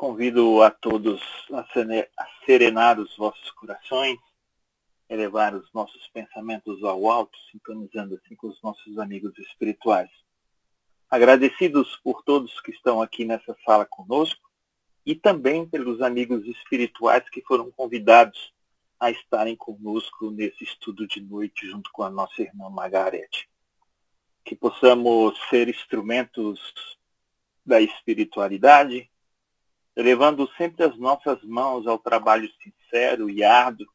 Convido a todos a serenar os vossos corações, elevar os nossos pensamentos ao alto, sintonizando assim com os nossos amigos espirituais. Agradecidos por todos que estão aqui nessa sala conosco e também pelos amigos espirituais que foram convidados a estarem conosco nesse estudo de noite junto com a nossa irmã Margarete. Que possamos ser instrumentos da espiritualidade, elevando sempre as nossas mãos ao trabalho sincero e árduo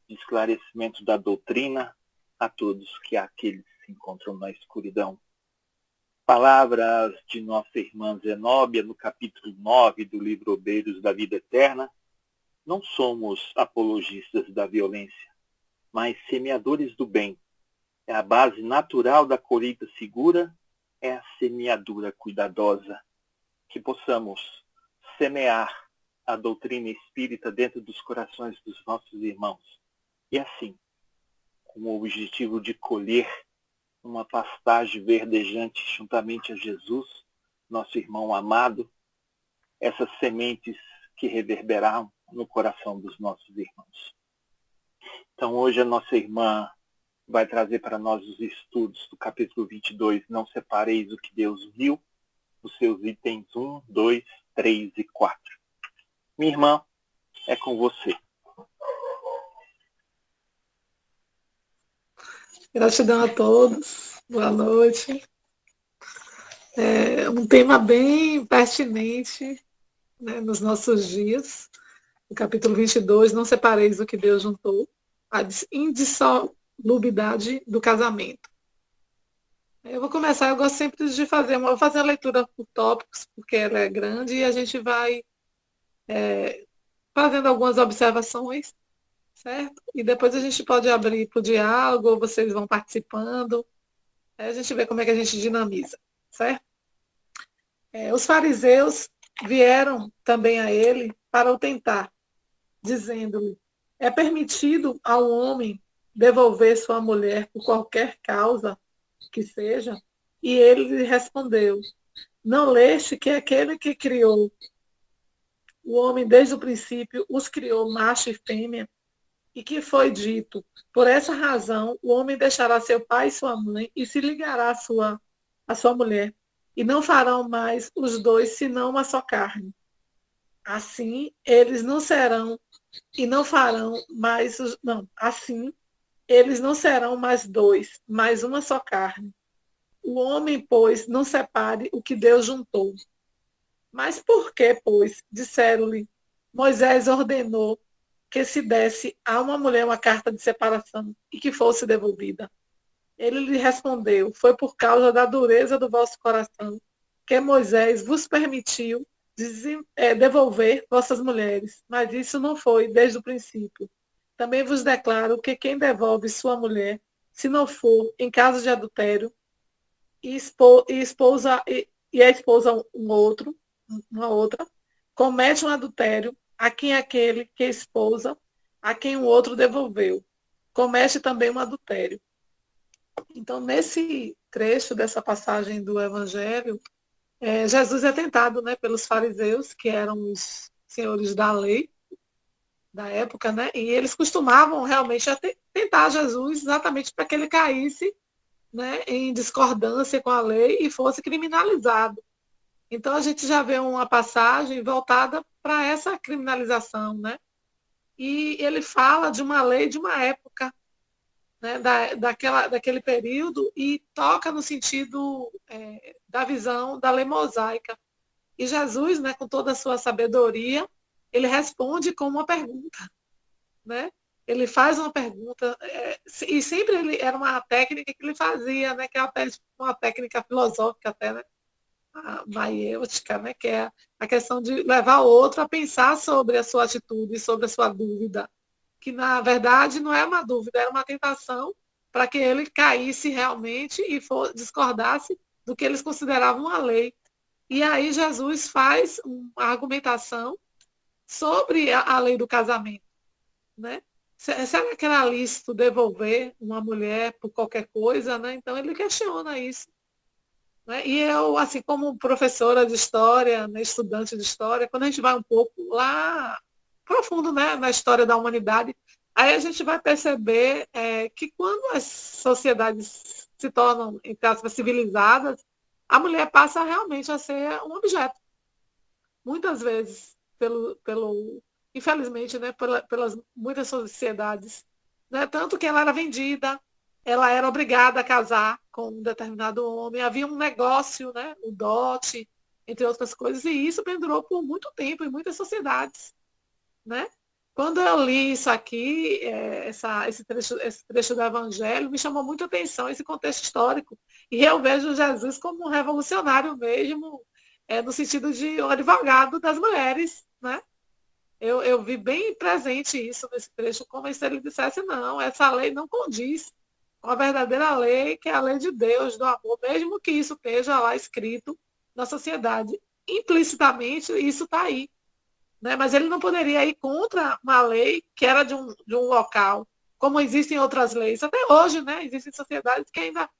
de esclarecimento da doutrina a todos que aqueles se encontram na escuridão. Palavras de nossa irmã Zenóbia, no capítulo 9 do livro Obreiros da Vida Eterna: não somos apologistas da violência, mas semeadores do bem. É a base natural da colheita segura, é a semeadura cuidadosa. Que possamos semear a doutrina espírita dentro dos corações dos nossos irmãos. E assim, com o objetivo de colher uma pastagem verdejante juntamente a Jesus, nosso irmão amado, essas sementes que reverberaram no coração dos nossos irmãos. Então hoje a nossa irmã vai trazer para nós os estudos do capítulo 22, Não Separeis o que Deus viu, os seus itens 1, 2, 3 e 4. Minha irmã, é com você. Gratidão a todos, boa noite. É um tema bem pertinente, né, nos nossos dias. O capítulo 22, Não Separeis o que Deus juntou, a indissolubilidade do casamento. Eu vou começar, eu gosto sempre de vou fazer a leitura por tópicos, porque ela é grande, e a gente vai fazendo algumas observações, certo? E depois a gente pode abrir para o diálogo, ou vocês vão participando, aí a gente vê como é que a gente dinamiza, certo? Os fariseus vieram também a ele para o tentar, dizendo-lhe: é permitido ao homem devolver sua mulher por qualquer causa que seja? E ele lhe respondeu: não leste que aquele que criou o homem desde o princípio os criou macho e fêmea, e que foi dito: por essa razão o homem deixará seu pai e sua mãe e se ligará à sua mulher, e não farão mais os dois senão uma só carne. Assim eles não serão e não farão mais assim eles não serão mais dois, mas uma só carne. O homem, pois, não separe o que Deus juntou. Mas por que, pois, disseram-lhe, Moisés ordenou que se desse a uma mulher uma carta de separação e que fosse devolvida? Ele lhe respondeu: foi por causa da dureza do vosso coração que Moisés vos permitiu devolver vossas mulheres, mas isso não foi desde o princípio. Também vos declaro que quem devolve sua mulher, se não for em caso de adultério, e a esposa uma outra, comete um adultério a quem aquele que esposa, a quem o outro devolveu, comete também um adultério. Então, nesse trecho dessa passagem do Evangelho, Jesus é tentado, né, pelos fariseus, que eram os senhores da lei da época, né, e eles costumavam realmente tentar Jesus exatamente para que ele caísse, né, em discordância com a lei e fosse criminalizado. Então, a gente já vê uma passagem voltada para essa criminalização, né? E ele fala de uma lei de uma época, né, daquele período, e toca no sentido da visão da lei mosaica. E Jesus, né, com toda a sua sabedoria, ele responde com uma pergunta, né? Ele faz uma pergunta, e sempre era uma técnica que ele fazia, né, que é uma técnica filosófica até, né, a maiêutica, né, que é a questão de levar o outro a pensar sobre a sua atitude, sobre a sua dúvida, que na verdade não é uma dúvida, era uma tentação para que ele caísse realmente e discordasse do que eles consideravam uma lei. E aí Jesus faz uma argumentação sobre a lei do casamento, né? Será que era lícito devolver uma mulher por qualquer coisa, né? Então ele questiona isso. né? E eu, assim, como professora de história, né, estudante de história, quando a gente vai um pouco lá profundo, né, na história da humanidade, aí a gente vai perceber que quando as sociedades se tornam, entre aspas, civilizadas, a mulher passa realmente a ser um objeto, muitas vezes, infelizmente, né, pelas muitas sociedades. Né? Tanto que ela era vendida, ela era obrigada a casar com um determinado homem, havia um negócio, né, o dote, entre outras coisas, e isso pendurou por muito tempo em muitas sociedades. Né? Quando eu li isso aqui, esse trecho do Evangelho, me chamou muito a atenção esse contexto histórico. E eu vejo Jesus como um revolucionário mesmo, no sentido de um advogado das mulheres. Né? Eu vi bem presente isso nesse trecho, como se ele dissesse, não, essa lei não condiz com a verdadeira lei, que é a lei de Deus, do amor, mesmo que isso esteja lá escrito na sociedade. Implicitamente, isso está aí. Né? Mas ele não poderia ir contra uma lei que era de um local, como existem outras leis. Até hoje, né? Existem sociedades que ainda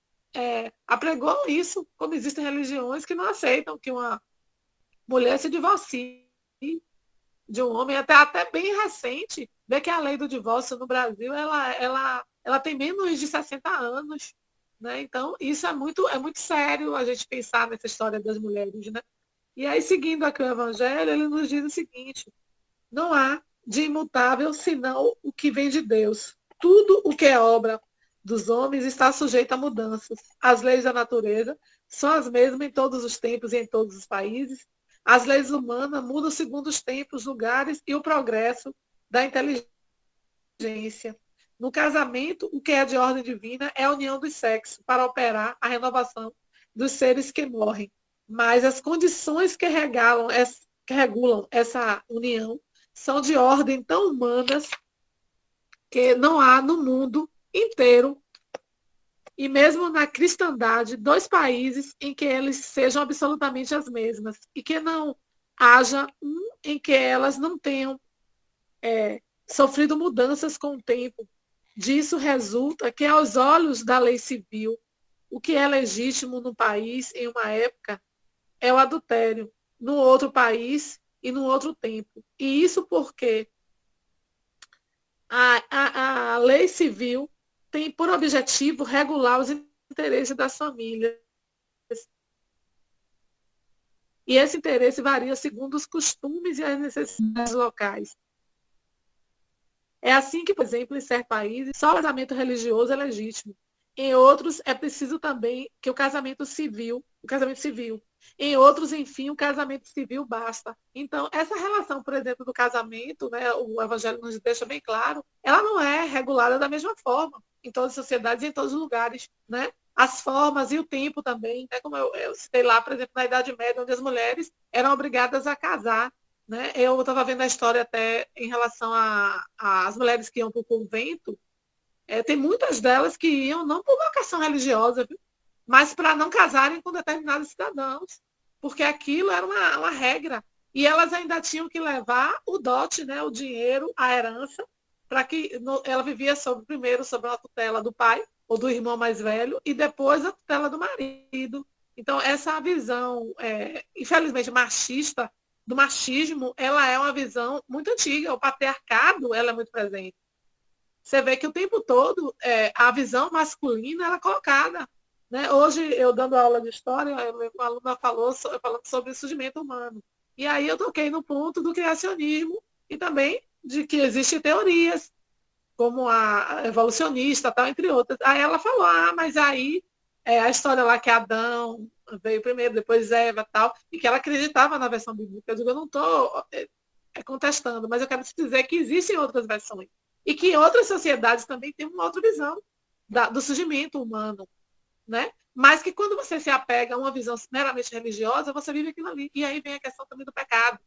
apregoam isso, como existem religiões que não aceitam que uma mulher se divorcie de um homem, até bem recente, vê que a lei do divórcio no Brasil ela tem menos de 60 anos. Né? Então, isso é muito sério a gente pensar nessa história das mulheres. Né? E aí, seguindo aqui o Evangelho, ele nos diz o seguinte: não há de imutável senão o que vem de Deus. Tudo o que é obra dos homens está sujeito a mudanças. As leis da natureza são as mesmas em todos os tempos e em todos os países. As leis humanas mudam segundo os tempos, lugares e o progresso da inteligência. No casamento, o que é de ordem divina é a união dos sexos para operar a renovação dos seres que morrem. Mas as condições que regulam essa união são de ordem tão humanas que não há no mundo inteiro, e mesmo na cristandade, dois países em que eles sejam absolutamente as mesmas e que não haja um em que elas não tenham sofrido mudanças com o tempo. Disso resulta que, aos olhos da lei civil, o que é legítimo no país em uma época é o adultério, no outro país e no outro tempo. E isso porque a lei civil tem por objetivo regular os interesses das famílias. E esse interesse varia segundo os costumes e as necessidades locais. É assim que, por exemplo, em certos países, só o casamento religioso é legítimo. Em outros, é preciso também que o casamento civil. Em outros, enfim, o casamento civil basta. Então, essa relação, por exemplo, do casamento, né, o Evangelho nos deixa bem claro, ela não é regulada da mesma forma em todas as sociedades e em todos os lugares. Né? As formas e o tempo também, né, como eu citei lá, por exemplo, na Idade Média, onde as mulheres eram obrigadas a casar. Né? Eu estava vendo a história até em relação às mulheres que iam para o convento. Tem muitas delas que iam não por vocação religiosa, viu? Mas para não casarem com determinados cidadãos, porque aquilo era uma regra. E elas ainda tinham que levar o dote, né, o dinheiro, a herança, para que ela vivia primeiro sobre a tutela do pai ou do irmão mais velho e depois a tutela do marido. Então, essa visão, infelizmente, machista, do machismo, ela é uma visão muito antiga. O patriarcado ela é muito presente. Você vê que o tempo todo a visão masculina ela é colocada. Né? Hoje, eu dando aula de história, uma aluna falando sobre o surgimento humano. E aí eu toquei no ponto do criacionismo e também de que existem teorias, como a evolucionista, tal, entre outras. Aí ela falou, mas aí a história lá que Adão veio primeiro, depois Eva tal, e que ela acreditava na versão bíblica. Eu digo, eu não estou contestando, mas eu quero te dizer que existem outras versões. E que outras sociedades também têm uma outra visão do surgimento humano. Né? Mas que quando você se apega a uma visão meramente religiosa, você vive aquilo ali. E aí vem a questão também do pecado,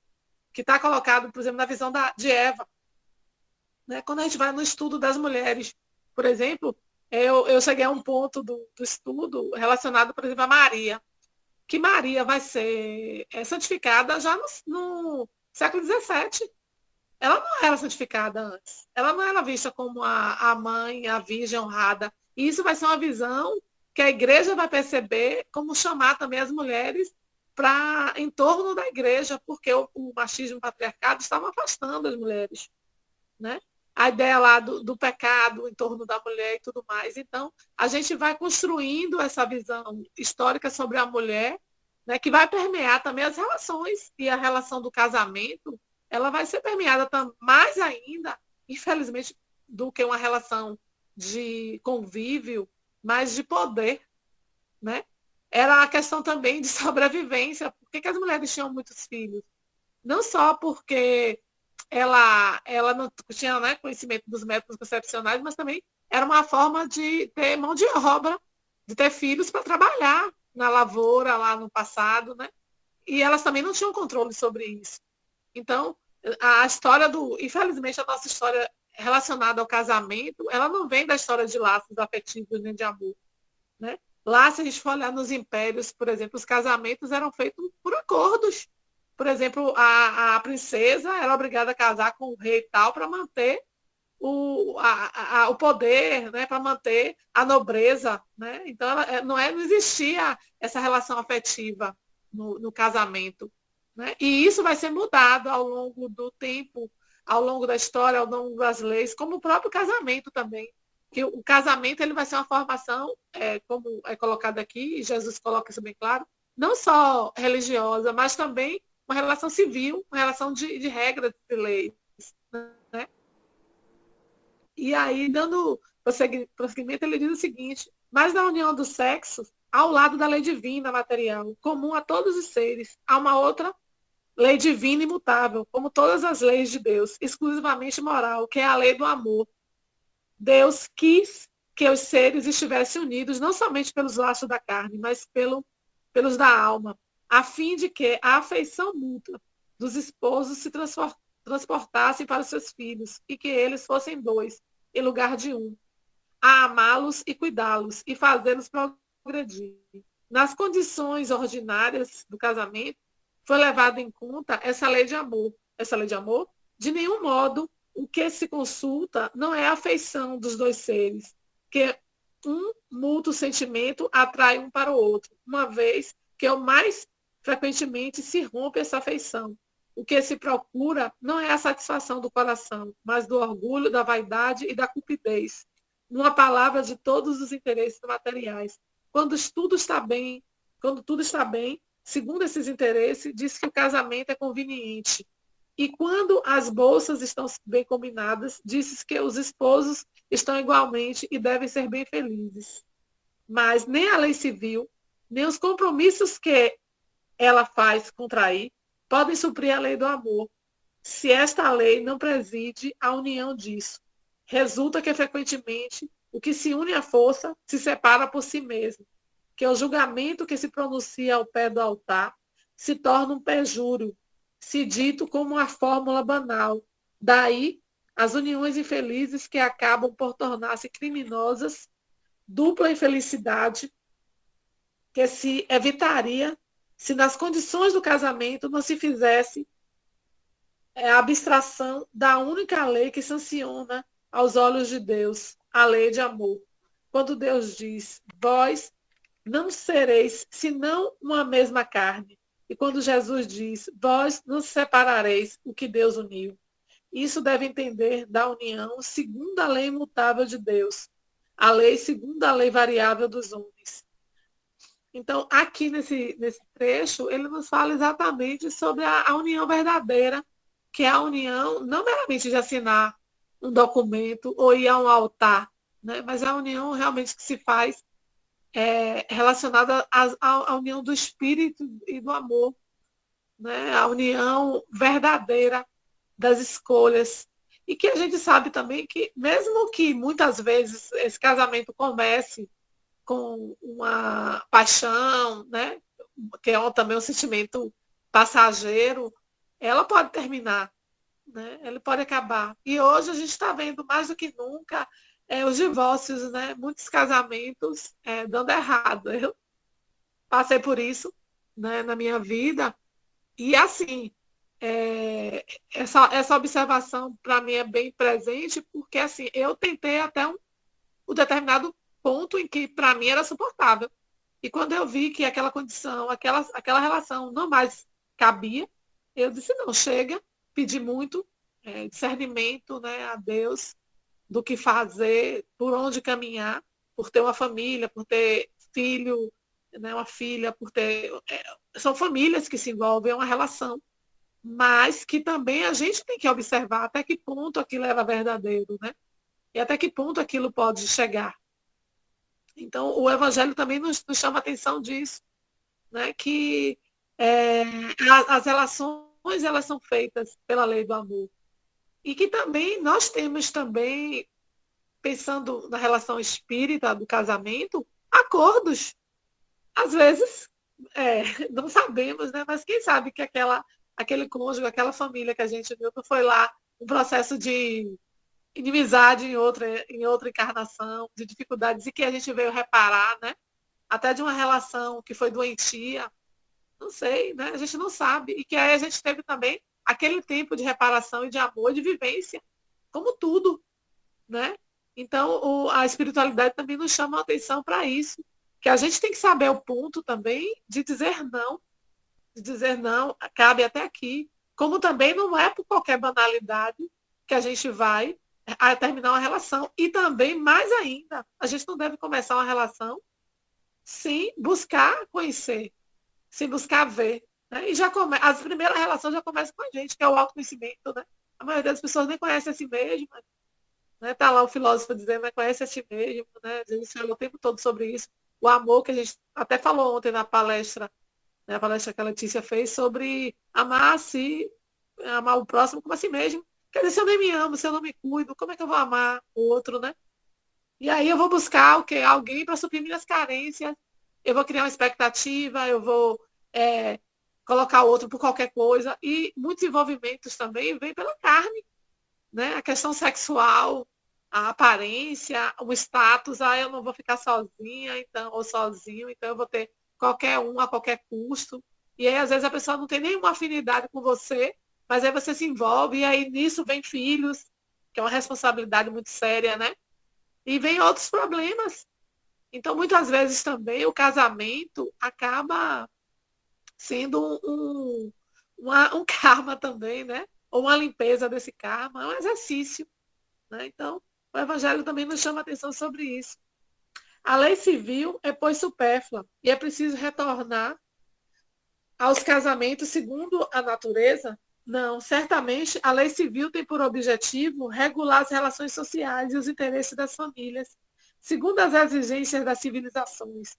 que está colocado, por exemplo, na visão de Eva. Né? Quando a gente vai no estudo das mulheres, por exemplo, eu cheguei a um ponto do estudo relacionado, por exemplo, a Maria, que Maria vai ser santificada já no século XVII. Ela não era santificada antes. Ela não era vista como a mãe, a virgem honrada. E isso vai ser uma visão que a igreja vai perceber como chamar também as mulheres para em torno da igreja, porque o machismo e o patriarcado estavam afastando as mulheres, né? A ideia lá do pecado em torno da mulher e tudo mais. Então, a gente vai construindo essa visão histórica sobre a mulher, né, que vai permear também as relações, e a relação do casamento, ela vai ser permeada mais ainda, infelizmente, do que uma relação de convívio, mas de poder, né? Era a questão também de sobrevivência. Por que as mulheres tinham muitos filhos? Não só porque ela não tinha, né, conhecimento dos métodos concepcionais, mas também era uma forma de ter mão de obra, de ter filhos para trabalhar na lavoura lá no passado, né? E elas também não tinham controle sobre isso. Então, a história infelizmente, a nossa história relacionada ao casamento, ela não vem da história de laços afetivos nem de amor, né? Lá, se a gente for olhar nos impérios, por exemplo, os casamentos eram feitos por acordos. Por exemplo, a princesa era obrigada a casar com o rei e tal para manter o poder, né, para manter a nobreza. Né? Então, não existia essa relação afetiva no casamento. Né? E isso vai ser mudado ao longo do tempo, ao longo da história, ao longo das leis, como o próprio casamento também. Que o casamento ele vai ser uma formação, como é colocado aqui, e Jesus coloca isso bem claro, não só religiosa, mas também uma relação civil, uma relação de regras de leis. Né? E aí, dando prosseguimento, ele diz o seguinte: mas na união dos sexos, ao lado da lei divina material, comum a todos os seres, há uma outra lei divina imutável, como todas as leis de Deus, exclusivamente moral, que é a lei do amor. Deus quis que os seres estivessem unidos não somente pelos laços da carne, mas pelos da alma, a fim de que a afeição mútua dos esposos se transportasse para os seus filhos e que eles fossem dois, em lugar de um, a amá-los e cuidá-los e fazê-los progredir. Nas condições ordinárias do casamento, foi levada em conta essa lei de amor. Essa lei de amor, de nenhum modo, o que se consulta não é a afeição dos dois seres, que um mútuo sentimento atrai um para o outro, uma vez que o mais frequentemente se rompe essa afeição. O que se procura não é a satisfação do coração, mas do orgulho, da vaidade e da cupidez. Numa palavra, de todos os interesses materiais. Quando tudo está bem, segundo esses interesses, diz que o casamento é conveniente. E quando as bolsas estão bem combinadas, diz que os esposos estão igualmente e devem ser bem felizes. Mas nem a lei civil, nem os compromissos que ela faz contrair, podem suprir a lei do amor, se esta lei não preside a união disso. Resulta que, frequentemente, o que se une à força se separa por si mesmo, que o julgamento que se pronuncia ao pé do altar se torna um perjúrio, se dito como uma fórmula banal. Daí, as uniões infelizes que acabam por tornar-se criminosas, dupla infelicidade que se evitaria se nas condições do casamento não se fizesse a abstração da única lei que sanciona aos olhos de Deus, a lei de amor. Quando Deus diz, vós não sereis senão uma mesma carne. E quando Jesus diz, vós não separareis o que Deus uniu. Isso deve entender da união segundo a lei imutável de Deus, a lei segundo a lei variável dos homens. Então, aqui nesse trecho, ele nos fala exatamente sobre a união verdadeira, que é a união não meramente de assinar um documento ou ir a um altar, né? Mas a união realmente que se faz relacionada à união do espírito e do amor, né? A união verdadeira das escolhas. E que a gente sabe também que, mesmo que muitas vezes esse casamento comece com uma paixão, né? Que é também um sentimento passageiro, ela pode terminar, né? Ele pode acabar. E hoje a gente está vendo mais do que nunca os divórcios, né? Muitos casamentos dando errado. Eu passei por isso, né, na minha vida. E assim, essa observação para mim é bem presente, porque assim, eu tentei até um determinado ponto em que, para mim, era suportável. E quando eu vi que aquela condição, aquela relação não mais cabia, eu disse, não, chega, pedi muito discernimento, né, a Deus do que fazer, por onde caminhar, por ter uma família, por ter filho, né, uma filha, por ter... são famílias que se envolvem, é uma relação, mas que também a gente tem que observar até que ponto aquilo era verdadeiro, né? E até que ponto aquilo pode chegar. Então, o Evangelho também nos chama a atenção disso, né? Que as relações elas são feitas pela lei do amor. E que também nós temos também, pensando na relação espírita do casamento, acordos. Às vezes, não sabemos, né? Mas quem sabe que aquele cônjuge, aquela família que a gente viu, não foi lá um processo de inimizade em outra encarnação, de dificuldades, e que a gente veio reparar, né? Até de uma relação que foi doentia, não sei, né? A gente não sabe. E que aí a gente teve também aquele tempo de reparação e de amor e de vivência, como tudo, né? Então, a espiritualidade também nos chama a atenção para isso, que a gente tem que saber o ponto também de dizer não, cabe até aqui, como também não é por qualquer banalidade que a gente vai a terminar uma relação. E também, mais ainda, a gente não deve começar uma relação sem buscar conhecer, sem buscar ver. Né? E as primeiras relações já começam com a gente, que é o autoconhecimento. Né? A maioria das pessoas nem conhece a si mesma. Né? Tá lá o filósofo dizendo, né? Conhece a si mesmo. Né? A gente falou o tempo todo sobre isso. O amor, que a gente até falou ontem na palestra, né? A palestra que a Letícia fez sobre amar a si, amar o próximo como a si mesmo. Quer dizer, se eu nem me amo, se eu não me cuido, como é que eu vou amar o outro, né? E aí eu vou buscar o quê? Alguém para suprir minhas carências. Eu vou criar uma expectativa, eu vou colocar o outro por qualquer coisa. E muitos envolvimentos também vêm pela carne, né? A questão sexual, a aparência, o status, eu não vou ficar sozinha, então, ou sozinho, então eu vou ter qualquer um a qualquer custo. E aí, às vezes, a pessoa não tem nenhuma afinidade com você, mas aí você se envolve, e aí nisso vem filhos, que é uma responsabilidade muito séria, né? E vem outros problemas. Então, muitas vezes também o casamento acaba sendo um karma também, né? Ou uma limpeza desse karma, é um exercício. Né? Então, o Evangelho também nos chama a atenção sobre isso. A lei civil é, pois, supérflua, e é preciso retornar aos casamentos segundo a natureza? Não, certamente a lei civil tem por objetivo regular as relações sociais e os interesses das famílias, segundo as exigências das civilizações.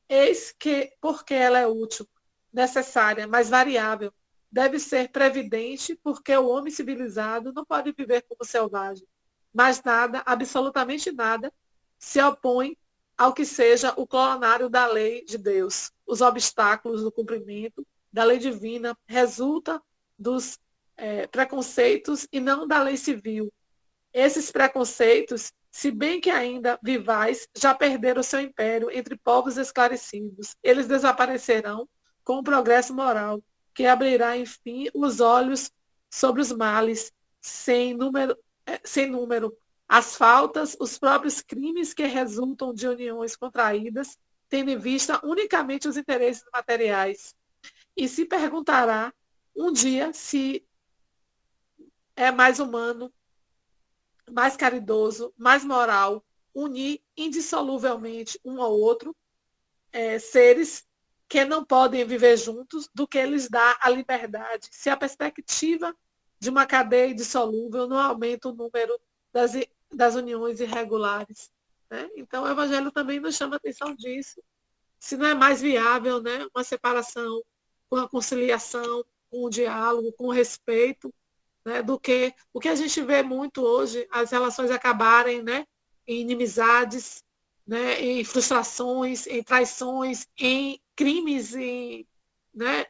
Eis que, porque ela é útil, necessária, mas variável, deve ser previdente, porque o homem civilizado não pode viver como selvagem. Mas nada, absolutamente nada, se opõe ao que seja o coronário da lei de Deus. Os obstáculos do cumprimento da lei divina resultam dos preconceitos e não da lei civil. Esses preconceitos, se bem que ainda vivais, já perderam seu império entre povos esclarecidos. Eles desaparecerão com o progresso moral, que abrirá, enfim, os olhos sobre os males, sem número, as faltas, os próprios crimes que resultam de uniões contraídas, tendo em vista unicamente os interesses materiais. E se perguntará um dia se é mais humano, mais caridoso, mais moral, unir indissoluvelmente um ao outro, seres que não podem viver juntos, do que lhes dá a liberdade, se a perspectiva de uma cadeia indissolúvel não aumenta o número das uniões irregulares. Né? Então, o Evangelho também nos chama a atenção disso. Se não é mais viável, né, uma separação com a conciliação, com o diálogo, com o respeito, né, do que o que a gente vê muito hoje, as relações acabarem, né, em inimizades, né, em frustrações, em traições, em crimes, em, né,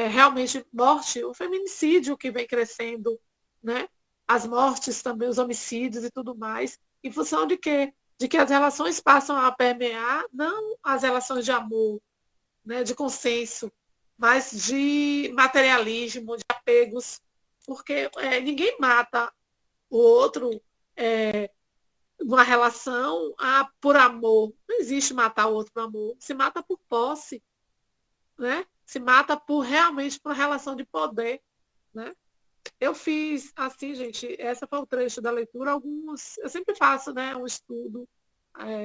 realmente morte, o feminicídio que vem crescendo, né, as mortes também, os homicídios e tudo mais, em função de quê? De que as relações passam a permear, não as relações de amor, né, de consenso, mas de materialismo, de apegos, porque ninguém mata o outro uma relação por amor. Não existe matar o outro por amor. Se mata por posse, né? Se mata realmente por relação de poder, né? Eu fiz, assim, gente, essa foi o trecho da leitura, eu sempre faço, né, um estudo,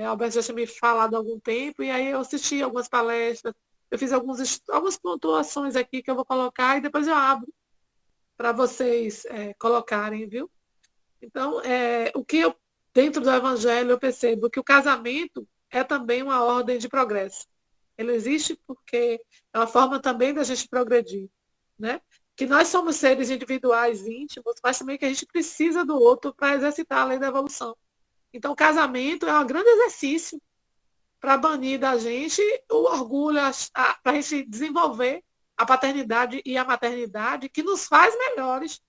Alberto já tinha me falado há algum tempo, e aí eu assisti algumas palestras, eu fiz algumas pontuações aqui que eu vou colocar e depois eu abro para vocês colocarem, viu? Então, dentro do Evangelho, eu percebo que o casamento é também uma ordem de progresso. Ele existe porque é uma forma também da gente progredir, né? Que nós somos seres individuais íntimos, mas também que a gente precisa do outro para exercitar a lei da evolução. Então, o casamento é um grande exercício para banir da gente o orgulho, para a gente desenvolver a paternidade e a maternidade que nos faz melhores.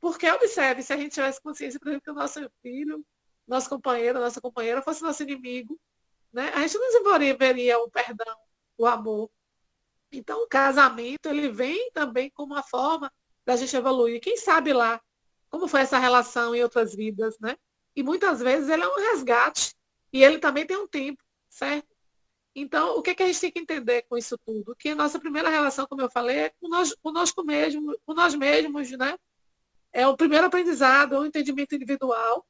Porque, observe, se a gente tivesse consciência, por exemplo, que o nosso filho, nosso companheiro, nossa companheira fosse nosso inimigo, né? A gente não desenvolveria o perdão, o amor. Então, o casamento, ele vem também como uma forma da gente evoluir. Quem sabe lá como foi essa relação em outras vidas, né? E muitas vezes ele é um resgate. E ele também tem um tempo, certo? Então, o que, que a gente tem que entender com isso tudo? Que a nossa primeira relação, como eu falei, é conosco mesmo, com nós mesmos, né? É o primeiro aprendizado, é o entendimento individual.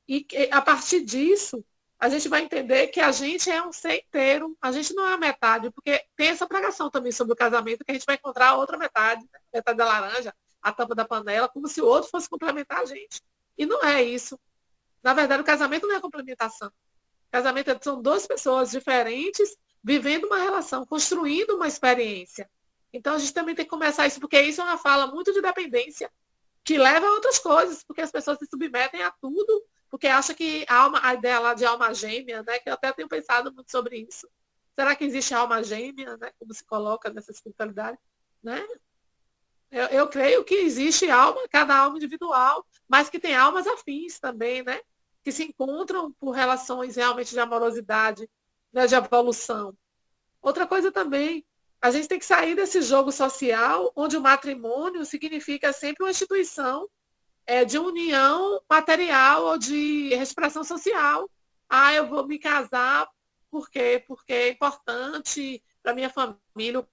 E a partir disso, a gente vai entender que a gente é um ser inteiro, a gente não é a metade, porque tem essa pregação também sobre o casamento, que a gente vai encontrar a outra metade, né? A metade da laranja, a tampa da panela, como se o outro fosse complementar a gente. E não é isso. Na verdade, o casamento não é complementação. O casamento são duas pessoas diferentes vivendo uma relação, construindo uma experiência. Então, a gente também tem que começar isso, porque isso é uma fala muito de dependência, que leva a outras coisas, porque as pessoas se submetem a tudo, porque acham que a ideia lá de alma gêmea, né, que eu até tenho pensado muito sobre isso. Será que existe alma gêmea, né, como se coloca nessa espiritualidade? Né? Eu creio que existe cada alma individual, mas que tem almas afins também, né, que se encontram por relações realmente de amorosidade, né, de evolução. Outra coisa também, a gente tem que sair desse jogo social, onde o matrimônio significa sempre uma instituição de união material ou de expressão social. Ah, eu vou me casar por quê? Porque é importante para minha família o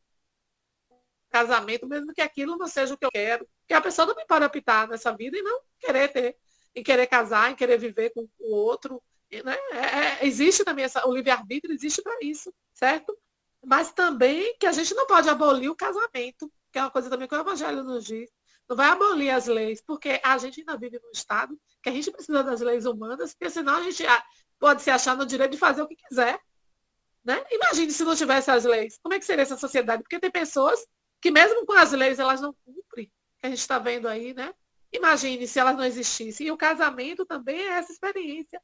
casamento, mesmo que aquilo não seja o que eu quero. Porque a pessoa não pode optar nessa vida e não querer casar, em querer viver com o outro. Né? Existe também o livre-arbítrio, existe para isso, certo? Mas também que a gente não pode abolir o casamento, que é uma coisa também que o Evangelho nos diz. Não vai abolir as leis, porque a gente ainda vive num estado que a gente precisa das leis humanas, porque senão a gente pode se achar no direito de fazer o que quiser. Né? Imagine se não tivesse as leis. Como é que seria essa sociedade? Porque tem pessoas que mesmo com as leis elas não cumprem, que a gente está vendo aí, né? Imagine se elas não existissem. E o casamento também é essa experiência,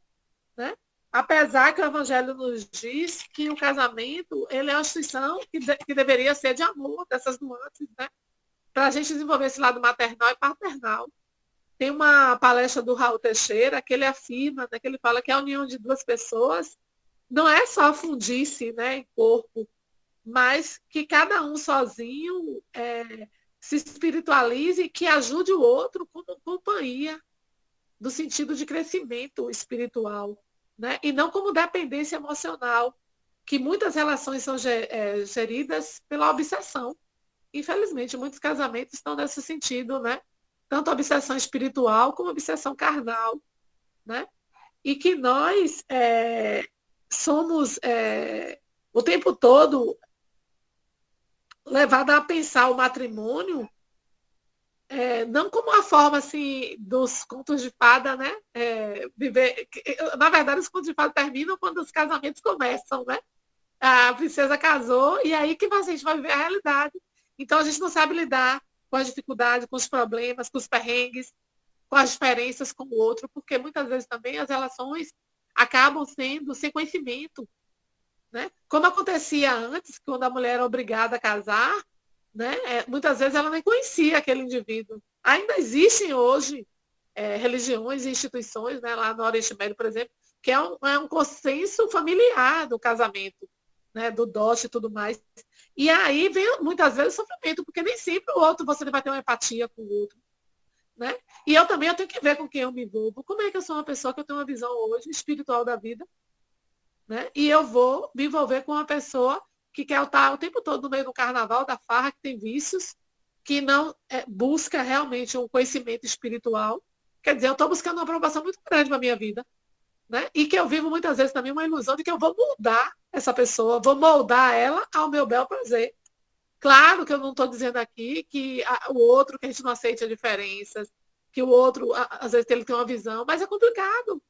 né? Apesar que o Evangelho nos diz que o casamento ele é uma instituição que deveria ser de amor, dessas nuances, né? Para a gente desenvolver esse lado maternal e paternal. Tem uma palestra do Raul Teixeira que ele afirma, né, que ele fala que a união de duas pessoas não é só fundir-se, né, em corpo, mas que cada um sozinho se espiritualize e que ajude o outro como companhia, do sentido de crescimento espiritual, né? E não como dependência emocional, que muitas relações são geridas pela obsessão. Infelizmente, muitos casamentos estão nesse sentido, né? Tanto obsessão espiritual como obsessão carnal, né? E que nós somos o tempo todo levados a pensar o matrimônio não como uma forma assim dos contos de fada, né? Na verdade, os contos de fada terminam quando os casamentos começam, né? A princesa casou e aí que a gente vai viver a realidade. Então a gente não sabe lidar com as dificuldades, com os problemas, com os perrengues, com as diferenças com o outro, porque muitas vezes também as relações acabam sendo sem conhecimento, né? Como acontecia antes, quando a mulher era obrigada a casar, né? Muitas vezes ela nem conhecia aquele indivíduo. Ainda existem hoje religiões e instituições, né, lá no Oriente Médio, por exemplo, que é um consenso familiar do casamento, né, do dote e tudo mais. E aí vem muitas vezes o sofrimento, porque nem sempre o outro você vai ter uma empatia com o outro. né? E eu tenho que ver com quem eu me envolvo. Como é que eu sou uma pessoa que eu tenho uma visão hoje espiritual da vida, né? E eu vou me envolver com uma pessoa que quer estar o tempo todo no meio do carnaval, da farra, que tem vícios, que não busca realmente um conhecimento espiritual. Quer dizer, eu estou buscando uma aprovação muito grande para a minha vida, né? E que eu vivo muitas vezes também uma ilusão de que eu vou mudar essa pessoa, vou moldar ela ao meu bel prazer. Claro que eu não estou dizendo aqui que o outro, que a gente não aceite as diferenças, que o outro, às vezes, ele tem uma visão, mas é complicado.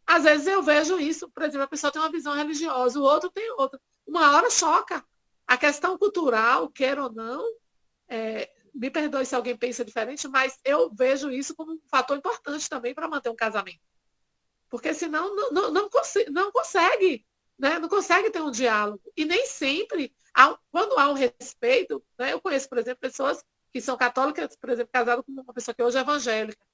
Às vezes eu vejo isso, por exemplo, a pessoa tem uma visão religiosa, o outro tem outra. Uma hora choca. A questão cultural, quer ou não, me perdoe se alguém pensa diferente, mas eu vejo isso como um fator importante também para manter um casamento. Porque senão não consegue, né? Não consegue ter um diálogo. E nem sempre, quando há um respeito, né? Eu conheço, por exemplo, pessoas que são católicas, por exemplo, casadas com uma pessoa que hoje é evangélica,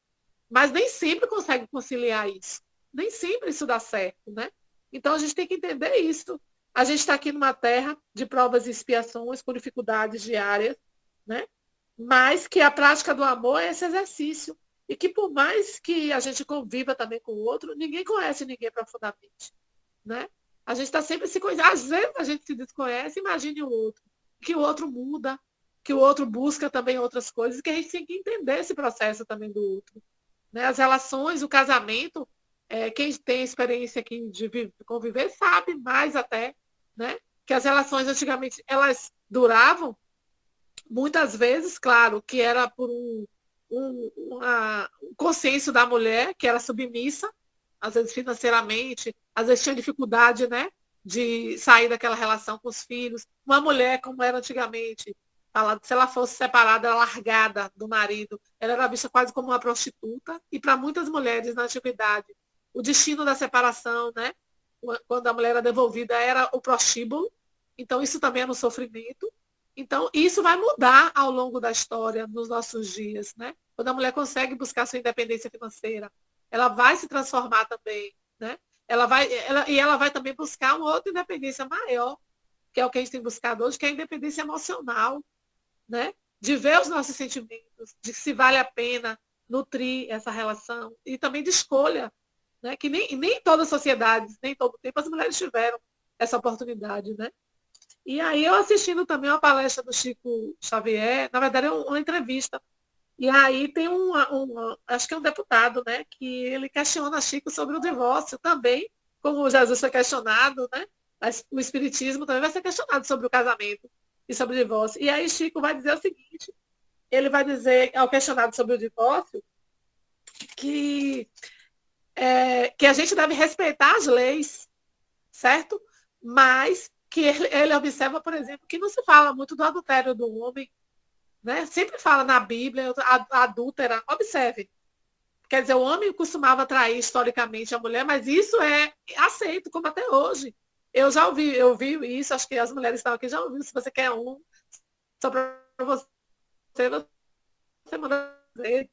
mas nem sempre consegue conciliar isso. Nem sempre isso dá certo, né? Então a gente tem que entender isso. A gente está aqui numa terra de provas e expiações, com dificuldades diárias, né? Mas que a prática do amor é esse exercício. E que por mais que a gente conviva também com o outro, ninguém conhece ninguém profundamente, né? A gente está sempre se conhecendo. Às vezes a gente se desconhece, imagine o outro. Que o outro muda, que o outro busca também outras coisas, que a gente tem que entender esse processo também do outro, né? As relações, o casamento, quem tem experiência aqui de conviver sabe mais até, né? Que as relações antigamente, elas duravam, muitas vezes, claro, que era por um consenso da mulher, que era submissa, às vezes financeiramente, às vezes tinha dificuldade, né, de sair daquela relação com os filhos. Uma mulher, como era antigamente, se ela fosse separada, largada do marido, ela era vista quase como uma prostituta. E para muitas mulheres na antiguidade, o destino da separação, né, quando a mulher era devolvida, era o prostíbulo. Então, isso também era um sofrimento. Então, isso vai mudar ao longo da história, nos nossos dias, né? Quando a mulher consegue buscar sua independência financeira, ela vai se transformar também, né? Ela vai também buscar uma outra independência maior, que é o que a gente tem buscado hoje, que é a independência emocional, né? De ver os nossos sentimentos, de se vale a pena nutrir essa relação, e também de escolha, né? Que nem todas as sociedades, nem todo tempo as mulheres tiveram essa oportunidade, né? E aí eu assistindo também uma palestra do Chico Xavier, na verdade é uma entrevista, e aí tem acho que é um deputado, né, que ele questiona Chico sobre o divórcio também, como Jesus foi questionado, né, mas o Espiritismo também vai ser questionado sobre o casamento e sobre o divórcio. E aí Chico vai dizer o seguinte, ele vai dizer, ao questionado sobre o divórcio, que, que a gente deve respeitar as leis, certo? Mas que ele observa, por exemplo, que não se fala muito do adultério do homem, né? Sempre fala na Bíblia, a adúltera, observe. Quer dizer, o homem costumava trair historicamente a mulher, mas isso é aceito, como até hoje. Eu vi isso, acho que as mulheres estão aqui já ouviram, se você quer só para você manda dizer,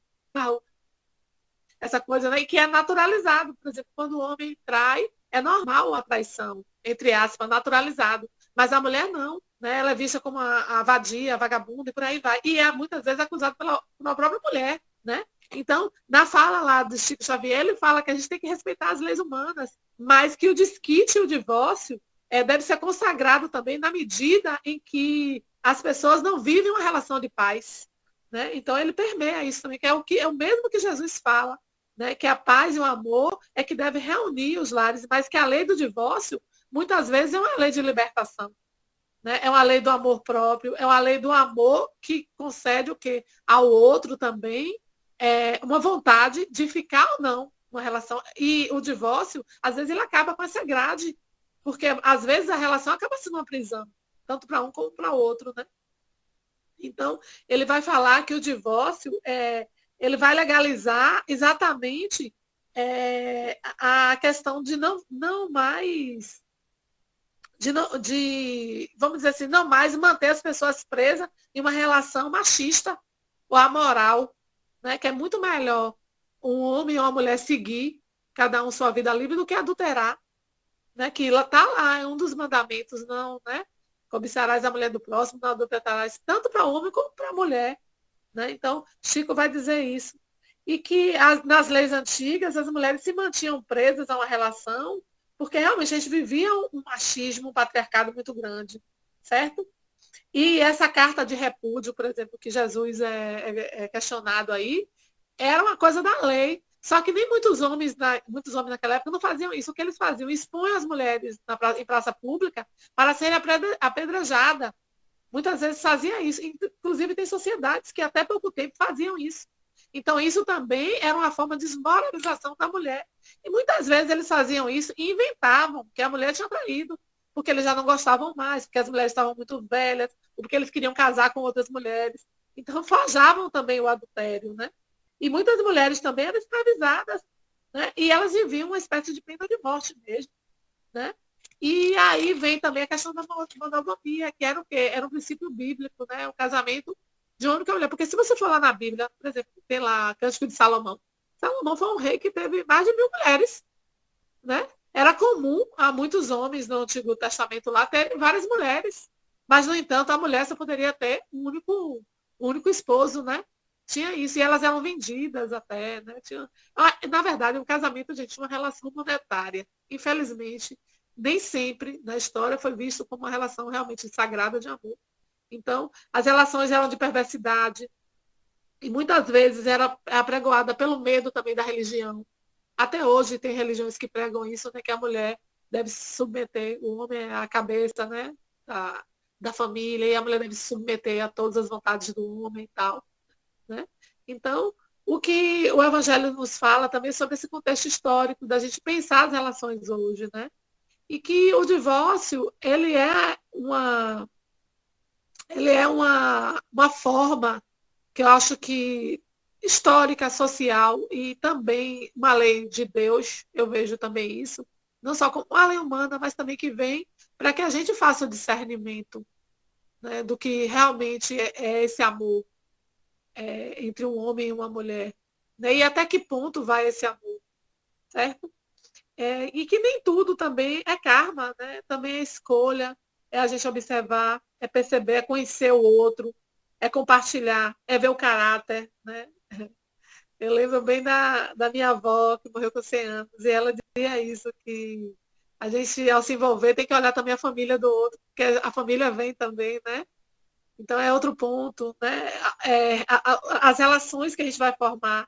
essa coisa, né? E que é naturalizado. Por exemplo, quando o homem trai, é normal a traição, entre aspas, naturalizado. Mas a mulher não, né? Ela é vista como a vadia, a vagabunda e por aí vai. E é muitas vezes acusada pela própria mulher, né? Então, na fala lá do Chico Xavier, ele fala que a gente tem que respeitar as leis humanas, mas que o desquite e o divórcio deve ser consagrado também na medida em que as pessoas não vivem uma relação de paz, né? Então, ele permeia isso também, que é o mesmo que Jesus fala, né, que a paz e o amor é que deve reunir os lares, mas que a lei do divórcio, muitas vezes, é uma lei de libertação. Né? É uma lei do amor próprio, é uma lei do amor que concede o quê? Ao outro também uma vontade de ficar ou não numa relação. E o divórcio, às vezes, ele acaba com essa grade, porque às vezes a relação acaba sendo uma prisão, tanto para um como para o outro. Né? Então, ele vai falar que o divórcio ele vai legalizar exatamente a questão de não mais, vamos dizer assim, não mais manter as pessoas presas em uma relação machista ou amoral, né? Que é muito melhor um homem ou uma mulher seguir cada um sua vida livre do que adulterar, né? Que está lá, é um dos mandamentos, não, né? Cobiçarás a mulher do próximo, não adulterarás, tanto para o homem como para a mulher. Né? Então, Chico vai dizer isso. e que nas leis antigas as mulheres se mantinham presas a uma relação, porque realmente a gente vivia um machismo, um patriarcado muito grande, certo? E essa carta de repúdio, por exemplo, que Jesus é questionado aí, era uma coisa da lei. Só que nem muitos homens naquela época não faziam isso. O que eles faziam? Expõem as mulheres em praça pública para serem apedrejadas. Muitas vezes fazia isso. Inclusive, tem sociedades que até pouco tempo faziam isso. Então, isso também era uma forma de desmoralização da mulher. E muitas vezes eles faziam isso e inventavam que a mulher tinha traído, porque eles já não gostavam mais, porque as mulheres estavam muito velhas, ou porque eles queriam casar com outras mulheres. Então, forjavam também o adultério, né? E muitas mulheres também eram escravizadas, né? E elas viviam uma espécie de pena de morte mesmo, né? E aí vem também a questão da monogamia, que era o quê? Era um princípio bíblico, né? O casamento de uma única mulher. Porque se você for lá na Bíblia, por exemplo, tem lá Cântico de Salomão. Salomão foi um rei que teve mais de 1.000 mulheres, né? Era comum a muitos homens no Antigo Testamento lá terem várias mulheres. Mas, no entanto, a mulher só poderia ter um único esposo, né? Tinha isso, e elas eram vendidas até, né? Na verdade, o casamento, gente, tinha uma relação monetária. Infelizmente, nem sempre na história foi visto como uma relação realmente sagrada de amor. Então, as relações eram de perversidade, e muitas vezes era apregoada pelo medo também da religião. Até hoje tem religiões que pregam isso, né, que a mulher deve se submeter, o homem é a cabeça, né, da família, e a mulher deve se submeter a todas as vontades do homem e tal. Né? Então, o que o Evangelho nos fala também sobre esse contexto histórico, da gente pensar as relações hoje, né? E que o divórcio, ele é uma forma que eu acho que histórica, social e também uma lei de Deus, eu vejo também isso, não só como uma lei humana, mas também que vem para que a gente faça o discernimento, né, do que realmente é esse amor entre um homem e uma mulher. Né? E até que ponto vai esse amor, certo? E que nem tudo também é karma, né? Também é escolha, é a gente observar, é perceber, é conhecer o outro, é compartilhar, é ver o caráter, né? Eu lembro bem da minha avó, que morreu com 100 anos, e ela dizia isso, que a gente, ao se envolver, tem que olhar também a família do outro, porque a família vem também, né? Então é outro ponto, né? As relações que a gente vai formar,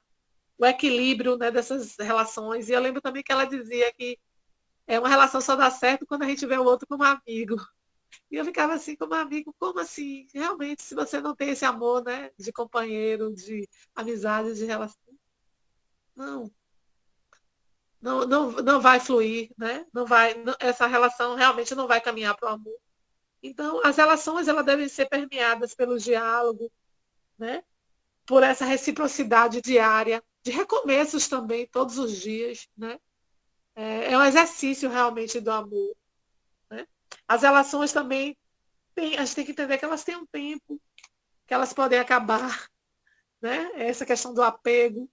o equilíbrio, né, dessas relações. E eu lembro também que ela dizia que uma relação só dá certo quando a gente vê o outro como amigo. E eu ficava assim, como amigo, como assim? Realmente, se você não tem esse amor, né, de companheiro, de amizade, de relação, não, não vai fluir, né? Não vai, essa relação realmente não vai caminhar para o amor. Então, as relações elas devem ser permeadas pelo diálogo, né? Por essa reciprocidade diária, de recomeços também, todos os dias, né? É um exercício realmente do amor. Né? As relações também, a gente tem que entender que elas têm um tempo, que elas podem acabar, né? Essa questão do apego.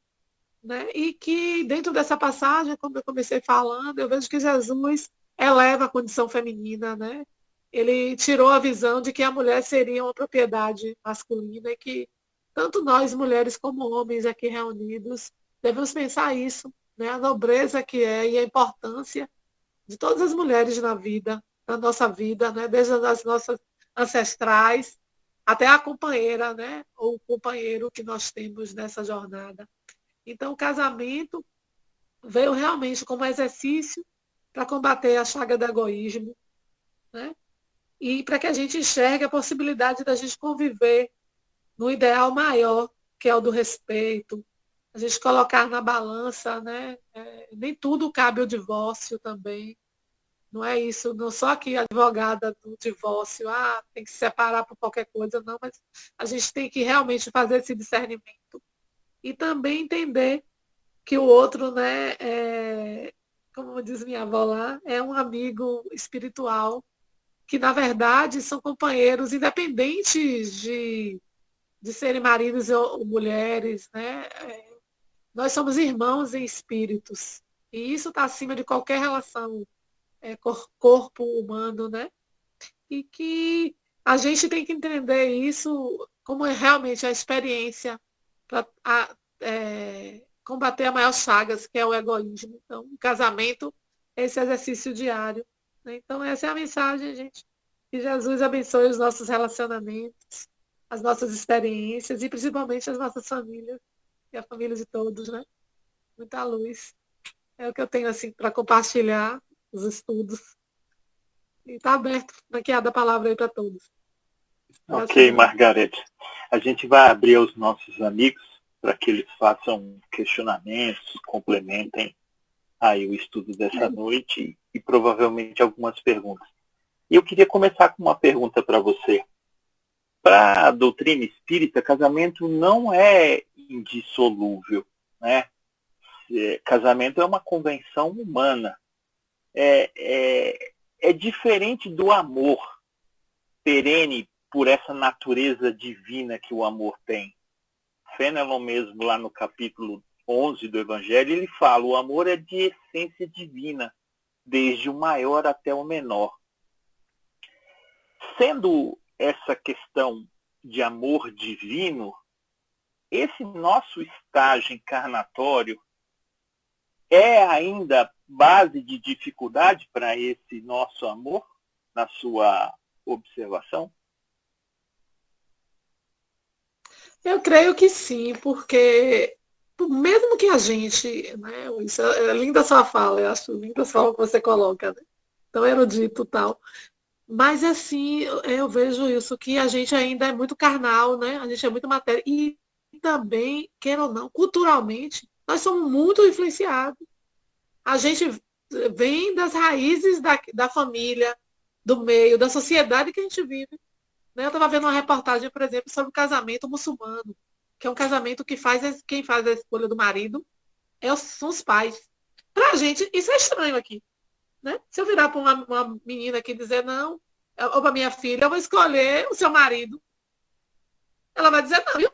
Né? E que dentro dessa passagem, como eu comecei falando, eu vejo que Jesus eleva a condição feminina, né? Ele tirou a visão de que a mulher seria uma propriedade masculina e que tanto nós, mulheres, como homens aqui reunidos, devemos pensar isso, né? A nobreza que é e a importância de todas as mulheres na vida, na nossa vida, né? Desde as nossas ancestrais até a companheira, né? Ou o companheiro que nós temos nessa jornada. Então, o casamento veio realmente como exercício para combater a chaga do egoísmo, né? E para que a gente enxergue a possibilidade da gente conviver no ideal maior, que é o do respeito, a gente colocar na balança, né? Nem tudo cabe o divórcio também, não é isso, não só que a advogada do divórcio, tem que se separar por qualquer coisa, não, mas a gente tem que realmente fazer esse discernimento e também entender que o outro, né, como diz minha avó lá, é um amigo espiritual, que na verdade são companheiros independentes de serem maridos ou mulheres, né? Nós somos irmãos em espíritos. E isso está acima de qualquer relação corpo humano, né? E que a gente tem que entender isso como é realmente a experiência para combater a maior chagas, que é o egoísmo. Então, o casamento é esse exercício diário, né? Então, essa é a mensagem, gente. Que Jesus abençoe os nossos relacionamentos, as nossas experiências e principalmente as nossas famílias e a família de todos, né? Muita luz. É o que eu tenho assim para compartilhar os estudos. E está aberto, franqueada a palavra aí para todos. Ok, Margarete. A gente vai abrir aos nossos amigos para que eles façam questionamentos, complementem aí o estudo dessa noite e provavelmente algumas perguntas. E eu queria começar com uma pergunta para você. Para a doutrina espírita, casamento não é indissolúvel, né? Casamento é uma convenção humana. É diferente do amor perene por essa natureza divina que o amor tem. Fenelon mesmo, lá no capítulo 11 do Evangelho, ele fala, o amor é de essência divina, desde o maior até o menor. Sendo essa questão de amor divino, esse nosso estágio encarnatório é ainda base de dificuldade para esse nosso amor, na sua observação? Eu creio que sim, porque mesmo que a gente, né, isso é linda a sua fala, eu acho linda a forma que você coloca, né? Tão erudito e tal. Mas assim, eu vejo isso, que a gente ainda é muito carnal, né? A gente é muito matéria. E também, queira ou não, culturalmente, nós somos muito influenciados. A gente vem das raízes da família, do meio, da sociedade que a gente vive. Né? Eu estava vendo uma reportagem, por exemplo, sobre o casamento muçulmano, que é um casamento que quem faz a escolha do marido são os pais. Para a gente, isso é estranho aqui. Né? Se eu virar para uma menina aqui e dizer, não, ou para minha filha, eu vou escolher o seu marido, ela vai dizer, não,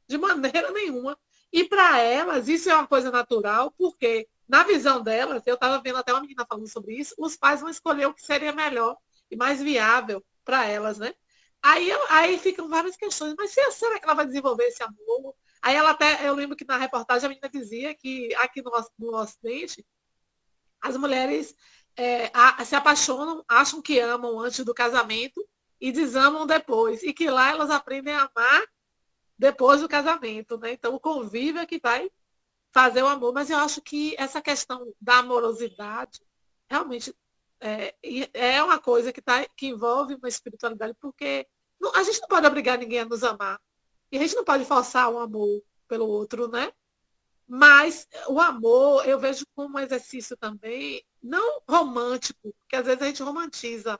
de maneira nenhuma. E para elas, isso é uma coisa natural, porque na visão delas, eu estava vendo até uma menina falando sobre isso, os pais vão escolher o que seria melhor e mais viável para elas, né? Aí ficam várias questões, mas será que ela vai desenvolver esse amor? Aí ela até, eu lembro que na reportagem a menina dizia que aqui no Ocidente, as mulheres se apaixonam, acham que amam antes do casamento e desamam depois. E que lá elas aprendem a amar depois do casamento, né? Então o convívio é que vai fazer o amor. Mas eu acho que essa questão da amorosidade realmente é uma coisa que envolve uma espiritualidade, porque a gente não pode obrigar ninguém a nos amar. E a gente não pode forçar o amor pelo outro, né? Mas o amor eu vejo como um exercício também, não romântico, porque às vezes a gente romantiza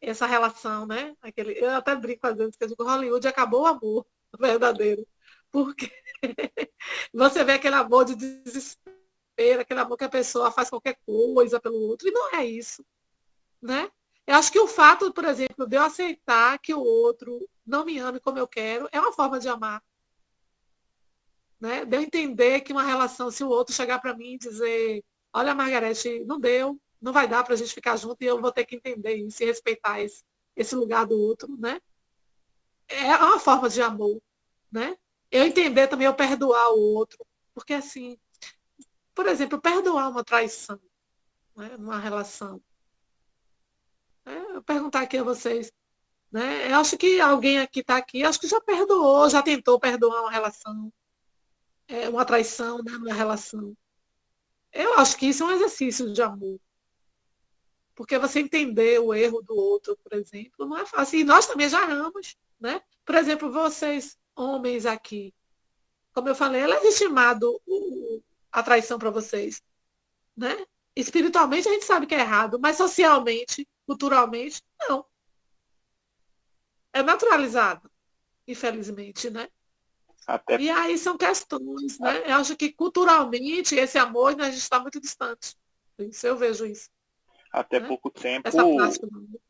essa relação, né? Eu até brinco às vezes que eu digo, Hollywood acabou o amor verdadeiro. Porque você vê aquele amor de desespero, aquele amor que a pessoa faz qualquer coisa pelo outro, e não é isso, né? Eu acho que o fato, por exemplo, de eu aceitar que o outro não me ame como eu quero, é uma forma de amar. Né? De eu entender que uma relação, se o outro chegar para mim e dizer, olha, Margarete, não deu, não vai dar para a gente ficar junto e eu vou ter que entender isso e respeitar esse lugar do outro, né? É uma forma de amor, né? Eu entender também, eu perdoar o outro, porque assim, por exemplo, perdoar uma traição, né? Numa relação. Eu perguntar aqui a vocês, né? Eu acho que alguém aqui está aqui, acho que já perdoou, já tentou perdoar uma relação, uma traição, né? Numa relação. Eu acho que isso é um exercício de amor. Porque você entender o erro do outro, por exemplo, não é fácil. E nós também já erramos, né? Por exemplo, vocês, homens aqui, como eu falei, é legitimado a traição para vocês, né? Espiritualmente a gente sabe que é errado, mas socialmente, culturalmente, não. É naturalizado, infelizmente, né? Até, E aí são questões, né? Eu acho que culturalmente esse amor, né, a gente está muito distante. Isso, eu vejo isso. até Né? pouco Essa tempo, prática.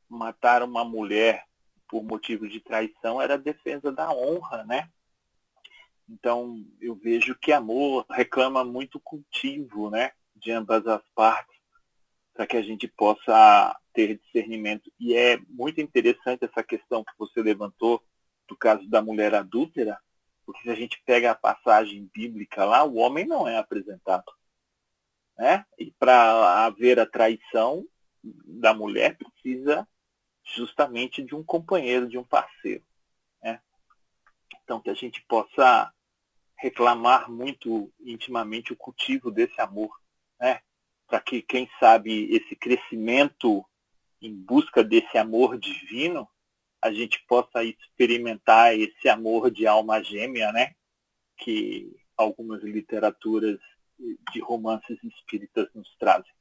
matar uma mulher por motivo de traição era a defesa da honra, né? Então, eu vejo que amor reclama muito cultivo, né? De ambas as partes, para que a gente possa ter discernimento. E é muito interessante essa questão que você levantou do caso da mulher adúltera, Porque se a gente pega a passagem bíblica lá, o homem não é apresentado. Né? E para haver a traição da mulher, precisa justamente de um companheiro, de um parceiro. Né? Então, que a gente possa reclamar muito intimamente o cultivo desse amor, né? Para que, quem sabe, esse crescimento em busca desse amor divino, a gente possa experimentar esse amor de alma gêmea, né? Que algumas literaturas de romances espíritas nos trazem.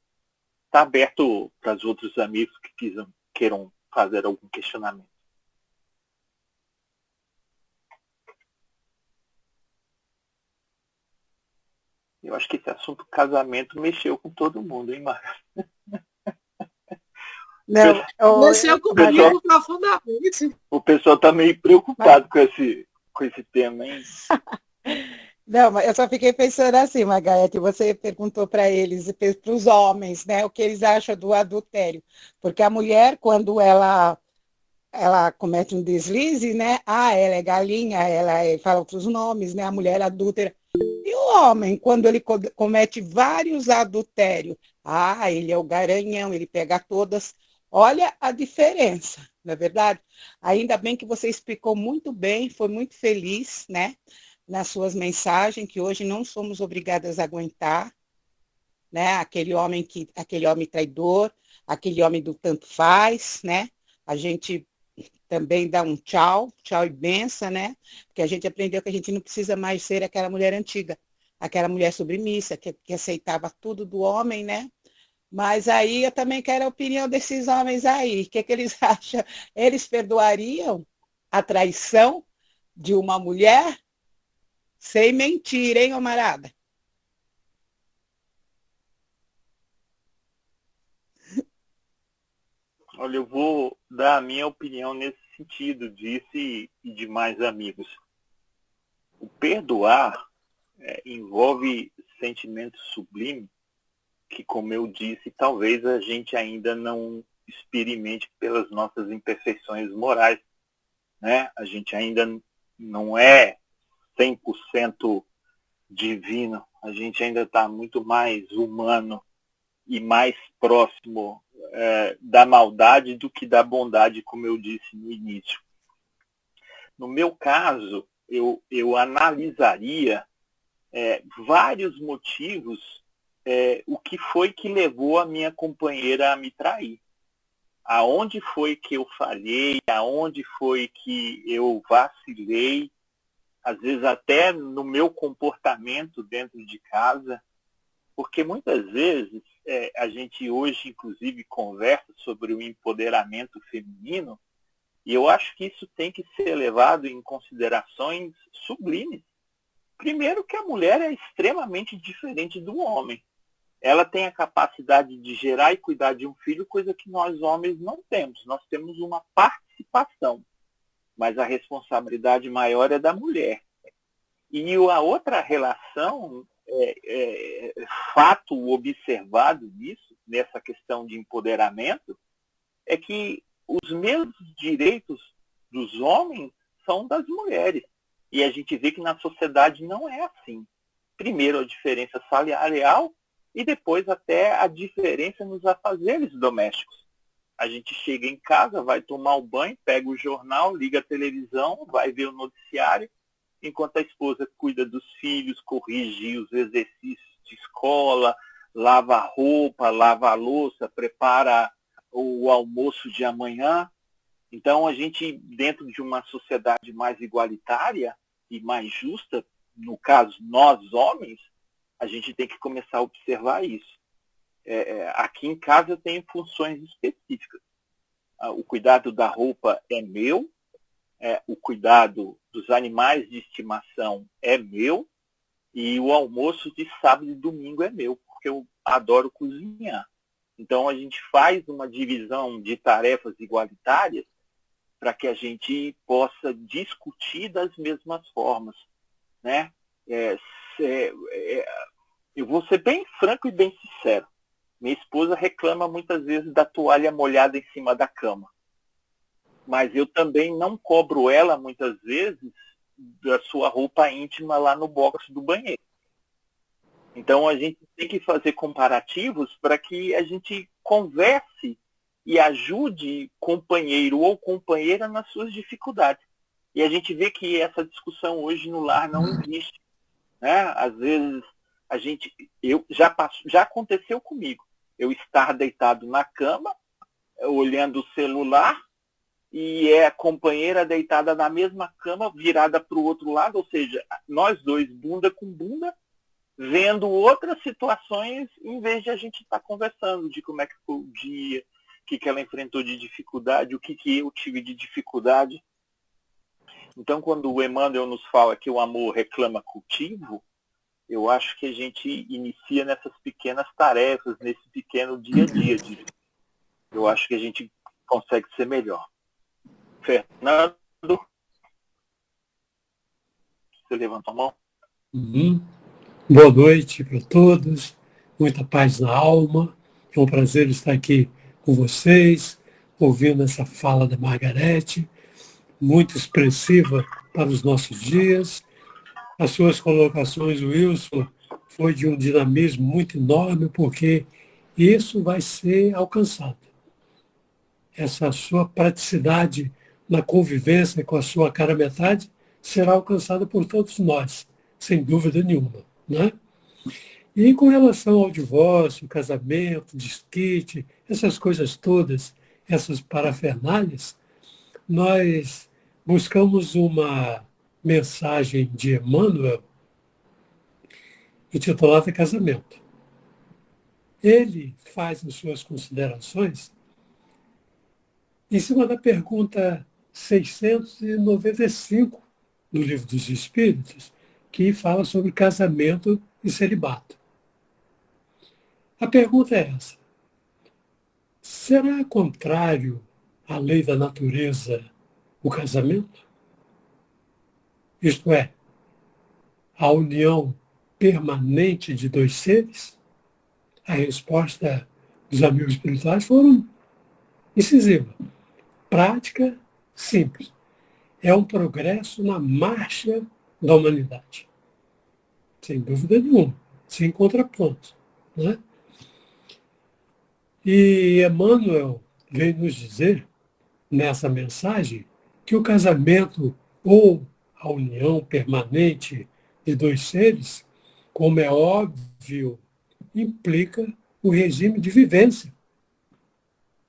Está aberto para os outros amigos que queiram fazer algum questionamento. Eu acho que esse assunto casamento mexeu com todo mundo, hein, Mara? Não, mexeu comigo profundamente. O pessoal está meio preocupado com esse tema, hein? Não, mas eu só fiquei pensando assim, Margarete, você perguntou para eles, para os homens, né, o que eles acham do adultério. Porque a mulher, quando ela comete um deslize, né, ela é galinha, fala outros nomes, né, a mulher adúltera. E o homem, quando ele comete vários adultérios, ele é o garanhão, ele pega todas. Olha a diferença, não é verdade? Ainda bem que você explicou muito bem, foi muito feliz, né? Nas suas mensagens, que hoje não somos obrigadas a aguentar, né? Aquele homem traidor, aquele homem do tanto faz, né? A gente também dá um tchau e benção, né? Porque a gente aprendeu que a gente não precisa mais ser aquela mulher antiga, aquela mulher submissa, que aceitava tudo do homem, né? Mas aí eu também quero a opinião desses homens aí. O que eles acham? Eles perdoariam a traição de uma mulher? Sem mentir, hein, camarada? Olha, eu vou dar a minha opinião nesse sentido, disse e de mais amigos. O perdoar envolve sentimentos sublimes que, como eu disse, talvez a gente ainda não experimente pelas nossas imperfeições morais. Né? A gente ainda não é 100% divino, a gente ainda está muito mais humano e mais próximo da maldade do que da bondade, como eu disse no início. No meu caso, eu analisaria vários motivos o que foi que levou a minha companheira a me trair. Aonde foi que eu falhei, aonde foi que eu vacilei, às vezes até no meu comportamento dentro de casa, porque muitas vezes a gente hoje, inclusive, conversa sobre o empoderamento feminino, e eu acho que isso tem que ser levado em considerações sublimes. Primeiro que a mulher é extremamente diferente do homem. Ela tem a capacidade de gerar e cuidar de um filho, coisa que nós homens não temos. Nós temos uma participação, mas a responsabilidade maior é da mulher. E a outra relação, fato observado nisso, nessa questão de empoderamento, é que os mesmos direitos dos homens são das mulheres. E a gente vê que na sociedade não é assim. Primeiro a diferença salarial e depois até a diferença nos afazeres domésticos. A gente chega em casa, vai tomar o banho, pega o jornal, liga a televisão, vai ver o noticiário, enquanto a esposa cuida dos filhos, corrige os exercícios de escola, lava a roupa, lava a louça, prepara o almoço de amanhã. Então, a gente, dentro de uma sociedade mais igualitária e mais justa, no caso, nós homens, a gente tem que começar a observar isso. Aqui em casa eu tenho funções específicas. O cuidado da roupa é meu, o cuidado dos animais de estimação é meu, e o almoço de sábado e domingo é meu, porque eu adoro cozinhar. Então, a gente faz uma divisão de tarefas igualitárias para que a gente possa discutir das mesmas formas. Né? Eu vou ser bem franco e bem sincero. Minha esposa reclama muitas vezes da toalha molhada em cima da cama. Mas eu também não cobro ela, muitas vezes, da sua roupa íntima lá no box do banheiro. Então a gente tem que fazer comparativos para que a gente converse e ajude companheiro ou companheira nas suas dificuldades. E a gente vê que essa discussão hoje no lar não existe, né? Às vezes já aconteceu comigo. Eu estar deitado na cama, olhando o celular, e a companheira deitada na mesma cama, virada para o outro lado, ou seja, nós dois, bunda com bunda, vendo outras situações, em vez de a gente estar conversando de como é que foi o dia, o que ela enfrentou de dificuldade, o que eu tive de dificuldade. Então, quando o Emmanuel nos fala que o amor reclama cultivo, eu acho que a gente inicia nessas pequenas tarefas, nesse pequeno dia a dia. Eu acho que a gente consegue ser melhor. Fernando, você levantou a mão? Uhum. Boa noite para todos, muita paz na alma. É um prazer estar aqui com vocês, ouvindo essa fala da Margarete, muito expressiva para os nossos dias. As suas colocações, Wilson, foi de um dinamismo muito enorme, porque isso vai ser alcançado. Essa sua praticidade na convivência com a sua cara metade será alcançada por todos nós, sem dúvida nenhuma, né? E com relação ao divórcio, casamento, desquite, essas coisas todas, essas parafernálias, nós buscamos uma mensagem de Emmanuel intitulada Casamento. Ele faz as suas considerações em cima da pergunta 695 do Livro dos Espíritos, que fala sobre casamento e celibato. A pergunta é essa: será contrário à lei da natureza o casamento? Isto é, a união permanente de dois seres? A resposta dos amigos espirituais foram incisiva, prática, simples. É um progresso na marcha da humanidade. Sem dúvida nenhuma, sem contraponto, né? E Emmanuel vem nos dizer, nessa mensagem, que o casamento ou a união permanente de dois seres, como é óbvio, implica o regime de vivência,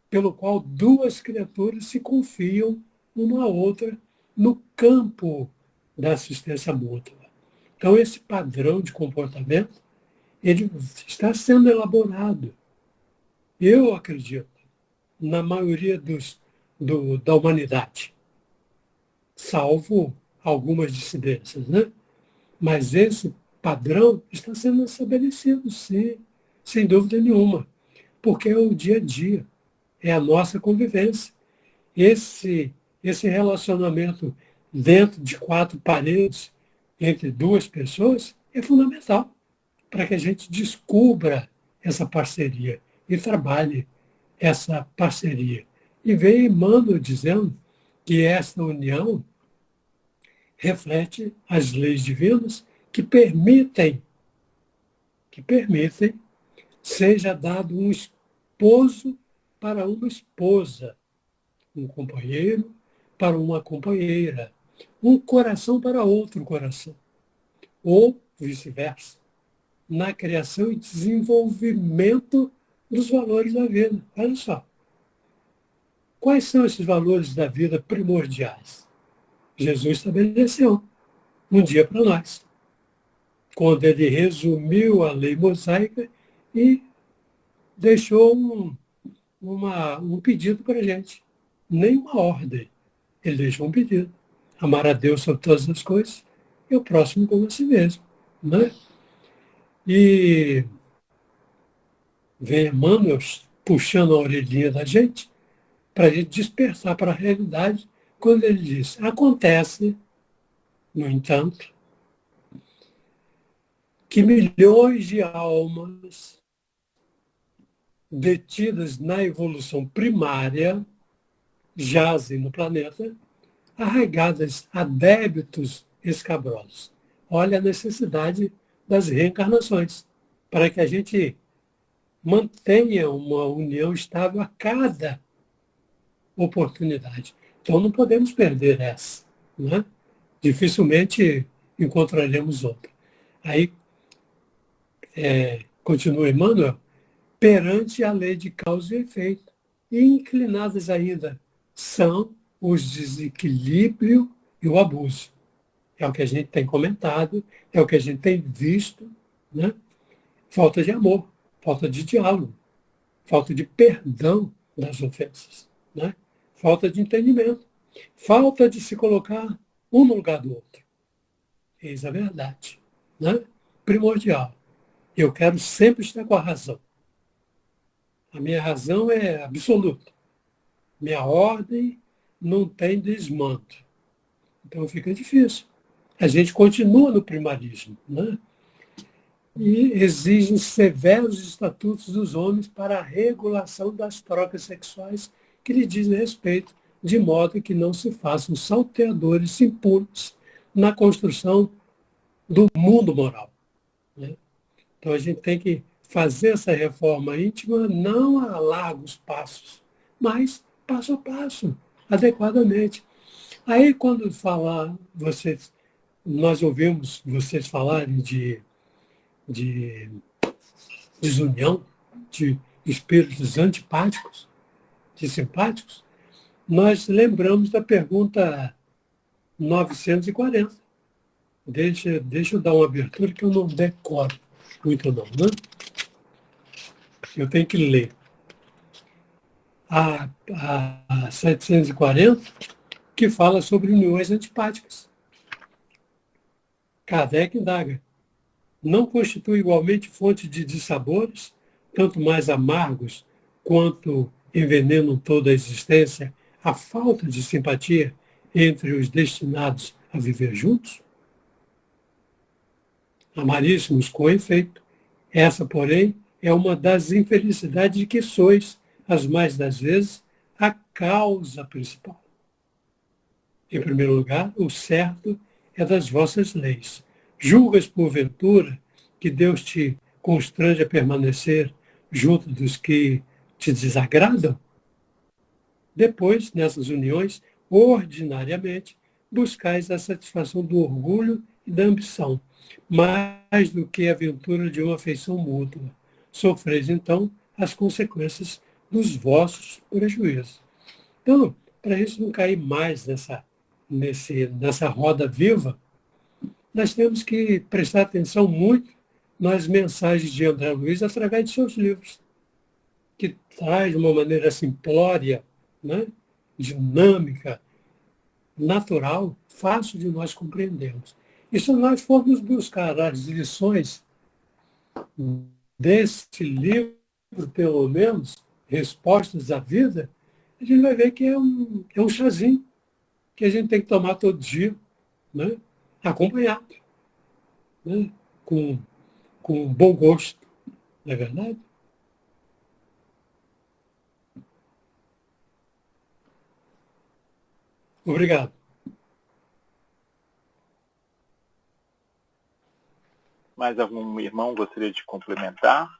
pelo qual duas criaturas se confiam uma à outra no campo da assistência mútua. Então, esse padrão de comportamento, ele está sendo elaborado. Eu acredito, na maioria da humanidade, salvo algumas dissidências, né? Mas esse padrão está sendo estabelecido, sim, sem dúvida nenhuma, porque é o dia a dia, é a nossa convivência. Esse relacionamento dentro de quatro paredes, entre duas pessoas, é fundamental para que a gente descubra essa parceria e trabalhe essa parceria. E vem Emmanuel dizendo que essa união reflete as leis divinas que permitem seja dado um esposo para uma esposa, um companheiro para uma companheira, um coração para outro coração, ou vice-versa, na criação e desenvolvimento dos valores da vida. Olha só. Quais são esses valores da vida primordiais? Jesus estabeleceu um dia para nós, quando ele resumiu a lei mosaica e deixou um pedido para a gente. Nem uma ordem. Ele deixou um pedido. Amar a Deus sobre todas as coisas e o próximo como a si mesmo. Né? E vem Emmanuel puxando a orelhinha da gente para a gente despertar para a realidade quando ele diz: acontece, no entanto, que milhões de almas detidas na evolução primária jazem no planeta, arraigadas a débitos escabrosos. Olha a necessidade das reencarnações, para que a gente mantenha uma união estável a cada oportunidade. Então não podemos perder essa, né? Dificilmente encontraremos outra. Aí, continua Emmanuel, perante a lei de causa e efeito, e inclinadas ainda são os desequilíbrio e o abuso. É o que a gente tem comentado, é o que a gente tem visto, né? Falta de amor, falta de diálogo, falta de perdão das ofensas, né? Falta de entendimento, falta de se colocar um no lugar do outro. Eis a verdade, né? Primordial. Eu quero sempre estar com a razão. A minha razão é absoluta. Minha ordem não tem desmanto. Então fica difícil. A gente continua no primarismo, né? E exigem severos estatutos dos homens para a regulação das trocas sexuais que lhe dizem respeito, de modo que não se façam salteadores impunes na construção do mundo moral, né? Então a gente tem que fazer essa reforma íntima não a largos passos, mas passo a passo, adequadamente. Aí quando nós ouvimos vocês falarem de desunião, de espíritos antipáticos, de simpáticos, nós lembramos da pergunta 940. Deixa eu dar uma abertura que eu não decoro muito não, né? Eu tenho que ler. A 740, que fala sobre uniões antipáticas. Kardec indaga. Não constitui igualmente fonte de dissabores, tanto mais amargos quanto envenenam toda a existência, a falta de simpatia entre os destinados a viver juntos? Amaríssimos, com efeito. Essa, porém, é uma das infelicidades de que sois, as mais das vezes, a causa principal. Em primeiro lugar, o certo é das vossas leis. Julgas, porventura, que Deus te constrange a permanecer junto dos que te desagradam? Depois, nessas uniões, ordinariamente, buscais a satisfação do orgulho e da ambição, mais do que a aventura de uma afeição mútua. Sofreis, então, as consequências dos vossos prejuízos. Então, para isso não cair mais nessa roda viva, nós temos que prestar atenção muito nas mensagens de André Luiz através de seus livros, que traz de uma maneira simplória, né, dinâmica, natural, fácil de nós compreendermos. E se nós formos buscar as lições desse livro, pelo menos, Respostas à Vida, a gente vai ver que é um chazinho que a gente tem que tomar todo dia, né, acompanhado, né, com bom gosto, não é verdade? Obrigado. Mais algum irmão gostaria de complementar?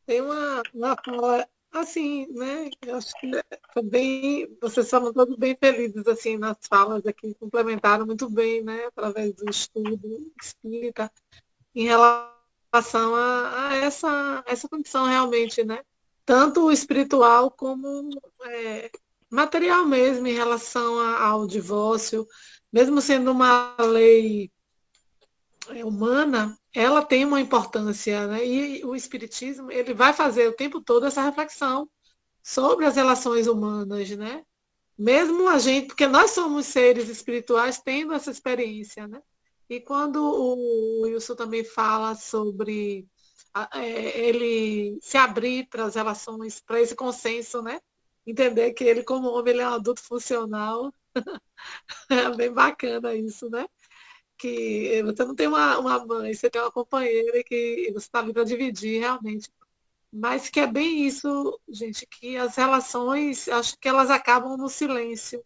Tem uma fala assim, né? Eu acho que foi bem, vocês foram todos bem felizes assim nas falas aqui, complementaram muito bem, né? Através do estudo espírita, em relação a essa condição realmente, né? Tanto espiritual como material mesmo, em relação ao divórcio, mesmo sendo uma lei humana, ela tem uma importância, né? E o espiritismo, ele vai fazer o tempo todo essa reflexão sobre as relações humanas, né? Mesmo a gente, porque nós somos seres espirituais tendo essa experiência, né? E quando o Wilson também fala sobre ele se abrir para as relações, para esse consenso, né? Entender que ele, como homem, ele é um adulto funcional. É bem bacana isso, né? Que você não tem uma mãe, você tem uma companheira que você está ali para dividir realmente. Mas que é bem isso, gente, que as relações, acho que elas acabam no silêncio,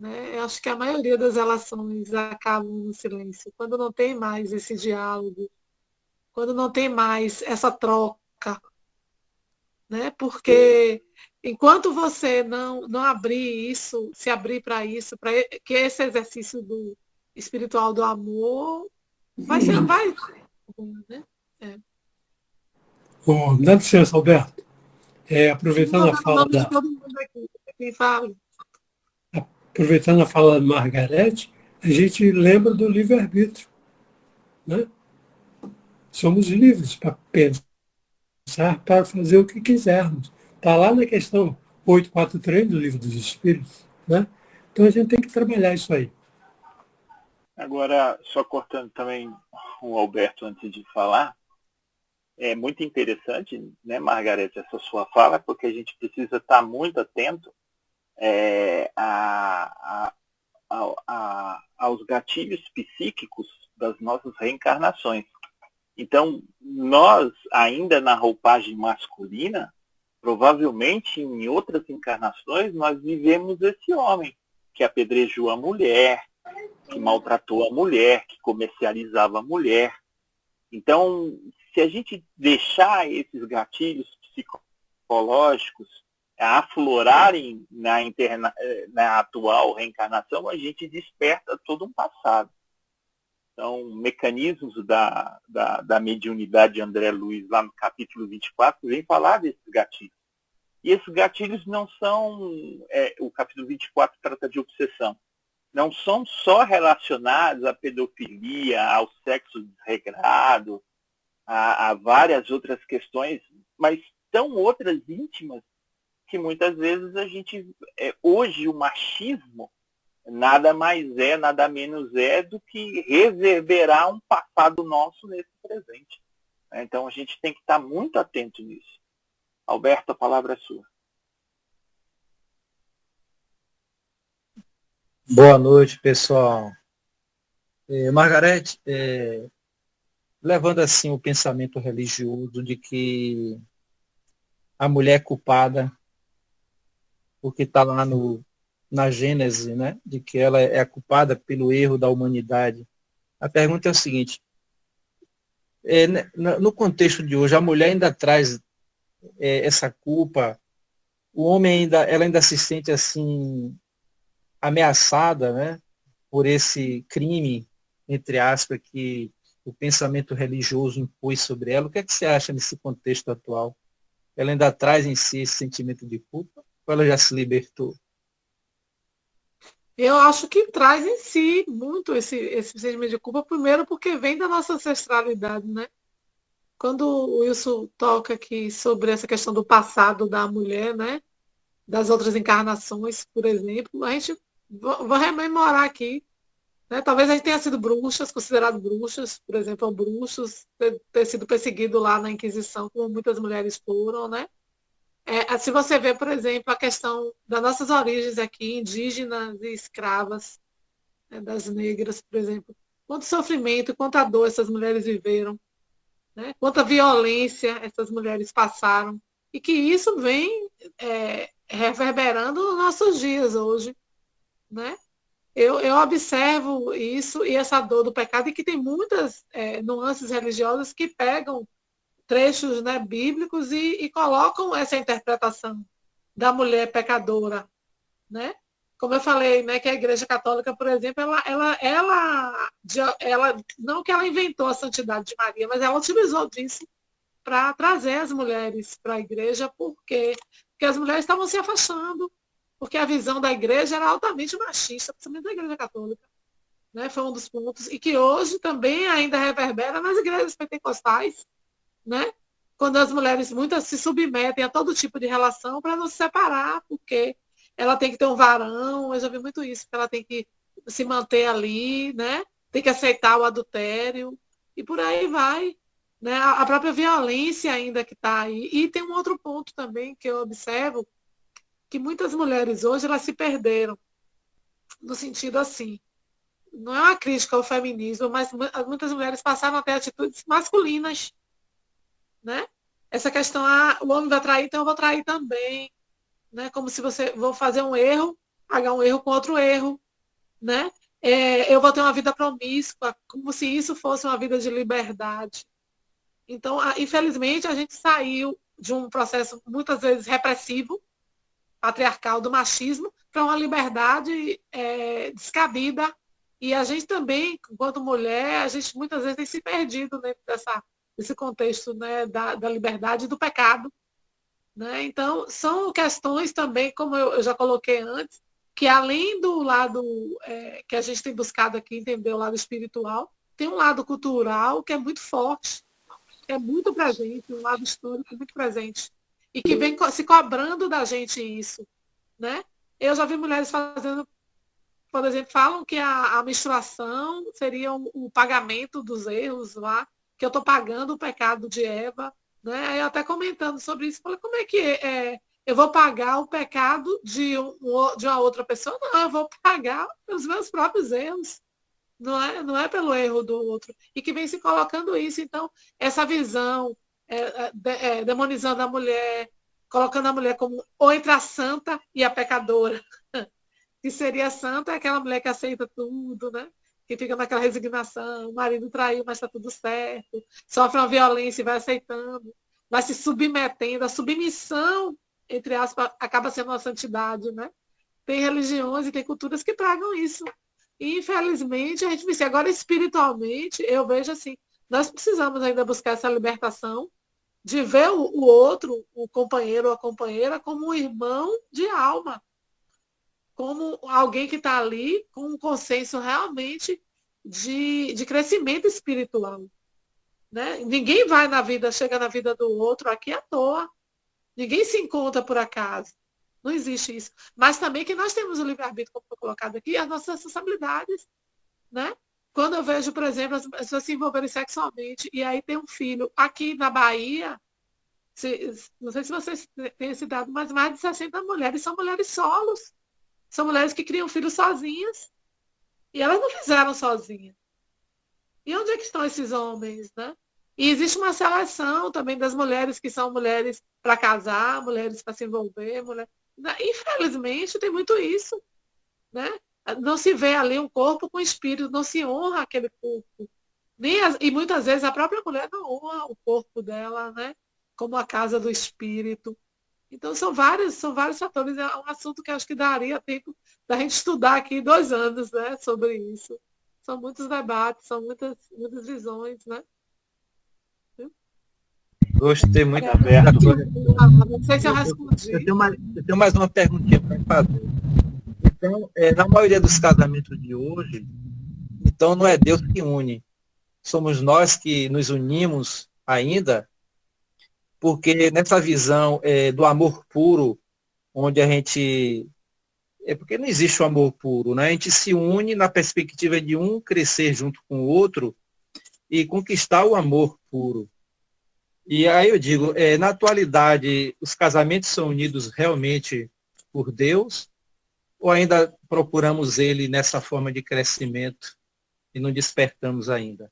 né? Eu acho que a maioria das relações acabam no silêncio, quando não tem mais esse diálogo, quando não tem mais essa troca, né? Porque enquanto você não abrir isso, se abrir para isso, para que esse exercício do espiritual do amor vai, né? É. Oh, dá licença, Alberto. Vou dar o nome de todo mundo aqui, quem fala. Aproveitando a fala da Margarete, a gente lembra do livre-arbítrio. Né? Somos livres para pensar, para fazer o que quisermos. Está lá na questão 843 do Livro dos Espíritos. Né? Então a gente tem que trabalhar isso aí. Agora, só cortando também o Alberto antes de falar, é muito interessante, né, Margarete, essa sua fala, porque a gente precisa estar muito atento aos gatilhos psíquicos das nossas reencarnações. Então, nós, ainda na roupagem masculina, provavelmente em outras encarnações, nós vivemos esse homem que apedrejou a mulher, que maltratou a mulher, que comercializava a mulher. Então, se a gente deixar esses gatilhos psicológicos aflorarem na atual reencarnação, a gente desperta todo um passado. Então, mecanismos da mediunidade de André Luiz, lá no capítulo 24, vem falar desses gatilhos. E esses gatilhos não são, o capítulo 24 trata de obsessão, não são só relacionados à pedofilia, ao sexo desregrado, a várias outras questões, mas são outras íntimas que muitas vezes a gente, hoje o machismo nada mais nada menos do que reverberar um passado nosso nesse presente. Então a gente tem que estar muito atento nisso. Alberto, a palavra é sua. Boa noite, pessoal. Margarete, levando assim o pensamento religioso de que a mulher é culpada, porque está lá na Gênese, né, de que ela é a culpada pelo erro da humanidade. A pergunta é o seguinte, no contexto de hoje, a mulher ainda traz essa culpa, o homem ela ainda se sente assim ameaçada, né, por esse crime, entre aspas, que o pensamento religioso impôs sobre ela. O que é que você acha nesse contexto atual? Ela ainda traz em si esse sentimento de culpa ou ela já se libertou? Eu acho que traz em si muito esse sentimento de culpa, primeiro porque vem da nossa ancestralidade, né? Quando o Wilson toca aqui sobre essa questão do passado da mulher, né? Das outras encarnações, por exemplo, a gente vai rememorar aqui, né? Talvez a gente tenha sido bruxas, considerado bruxas, por exemplo, ou bruxos, ter sido perseguido lá na Inquisição, como muitas mulheres foram, né? Se você vê, por exemplo, a questão das nossas origens aqui, indígenas e escravas, né, das negras, por exemplo, quanto sofrimento, quanta dor essas mulheres viveram, né? Quanta violência essas mulheres passaram, e que isso vem reverberando nos nossos dias hoje, né? Eu observo isso e essa dor do pecado, e que tem muitas nuances religiosas que pegam trechos, né, bíblicos e colocam essa interpretação da mulher pecadora, né? Como eu falei, né, que a Igreja Católica, por exemplo, ela não que ela inventou a santidade de Maria, mas ela utilizou disso para trazer as mulheres para a igreja, porque as mulheres estavam se afastando, porque a visão da igreja era altamente machista, principalmente da Igreja Católica, né? Foi um dos pontos, e que hoje também ainda reverbera nas igrejas pentecostais, né? Quando as mulheres muitas se submetem a todo tipo de relação para não se separar, porque ela tem que ter um varão, eu já vi muito isso, que ela tem que se manter ali, né? Tem que aceitar o adultério, e por aí vai, né? A própria violência ainda que está aí. E tem um outro ponto também que eu observo, que muitas mulheres hoje elas se perderam, no sentido assim, não é uma crítica ao feminismo, mas muitas mulheres passaram a ter atitudes masculinas, né? Essa questão, o homem vai trair, então eu vou trair também, né? Como se vou fazer um erro pagar um erro com outro erro, né? Eu vou ter uma vida promíscua, como se isso fosse uma vida de liberdade. Então, infelizmente, a gente saiu de um processo muitas vezes repressivo, patriarcal, do machismo, para uma liberdade descabida. E a gente também, enquanto mulher, a gente muitas vezes tem se perdido dentro desse contexto, né, da liberdade e do pecado. Né? Então, são questões também, como eu já coloquei antes, que além do lado que a gente tem buscado aqui entender, o lado espiritual, tem um lado cultural que é muito forte, que é muito presente, um lado histórico muito presente, e que vem se cobrando da gente isso. Né? Eu já vi mulheres fazendo, por exemplo, falam que a menstruação seria o pagamento dos erros lá, que eu estou pagando o pecado de Eva. Né? Eu até comentando sobre isso, falei, como é que eu vou pagar o pecado de uma outra pessoa? Não, eu vou pagar os meus próprios erros. Não é pelo erro do outro. E que vem se colocando isso. Então, essa visão, demonizando a mulher, colocando a mulher como ou entre a santa e a pecadora. Que seria santa é aquela mulher que aceita tudo, né? Que fica naquela resignação, o marido traiu, mas está tudo certo, sofre uma violência e vai aceitando, vai se submetendo, a submissão, entre aspas, acaba sendo uma santidade, né? Tem religiões e tem culturas que pregam isso. E, infelizmente, a gente vê. Agora, espiritualmente, eu vejo assim, nós precisamos ainda buscar essa libertação de ver o outro, o companheiro ou a companheira, como um irmão de alma, como alguém que está ali com um consenso realmente de crescimento espiritual. Né? Ninguém vai na vida, chega na vida do outro aqui à toa. Ninguém se encontra por acaso. Não existe isso. Mas também que nós temos o livre-arbítrio, como foi colocado aqui, as nossas responsabilidades. Né? Quando eu vejo, por exemplo, as pessoas se envolverem sexualmente e aí tem um filho aqui na Bahia, não sei se vocês têm esse dado, mas mais de 60 mulheres são mulheres solos. São mulheres que criam filhos sozinhas. E elas não fizeram sozinhas. E onde é que estão esses homens, né? E existe uma seleção também das mulheres que são mulheres para casar, mulheres para se envolver. Infelizmente, tem muito isso. Né? Não se vê ali um corpo com espírito, não se honra aquele corpo. E muitas vezes a própria mulher não honra o corpo dela, né? Como a casa do espírito. Então, são vários fatores. É um assunto que acho que daria tempo da gente estudar aqui 2 anos, né, sobre isso. São muitos debates, são muitas visões, né? Gostei muito. Não sei se eu respondi. Eu tenho mais uma perguntinha para fazer. Então, na maioria dos casamentos de hoje, então não é Deus que une. Somos nós que nos unimos ainda, porque nessa visão do amor puro, onde a gente... porque não existe o amor puro, né? A gente se une na perspectiva de um crescer junto com o outro e conquistar o amor puro. E aí eu digo, na atualidade, os casamentos são unidos realmente por Deus ou ainda procuramos ele nessa forma de crescimento e não despertamos ainda?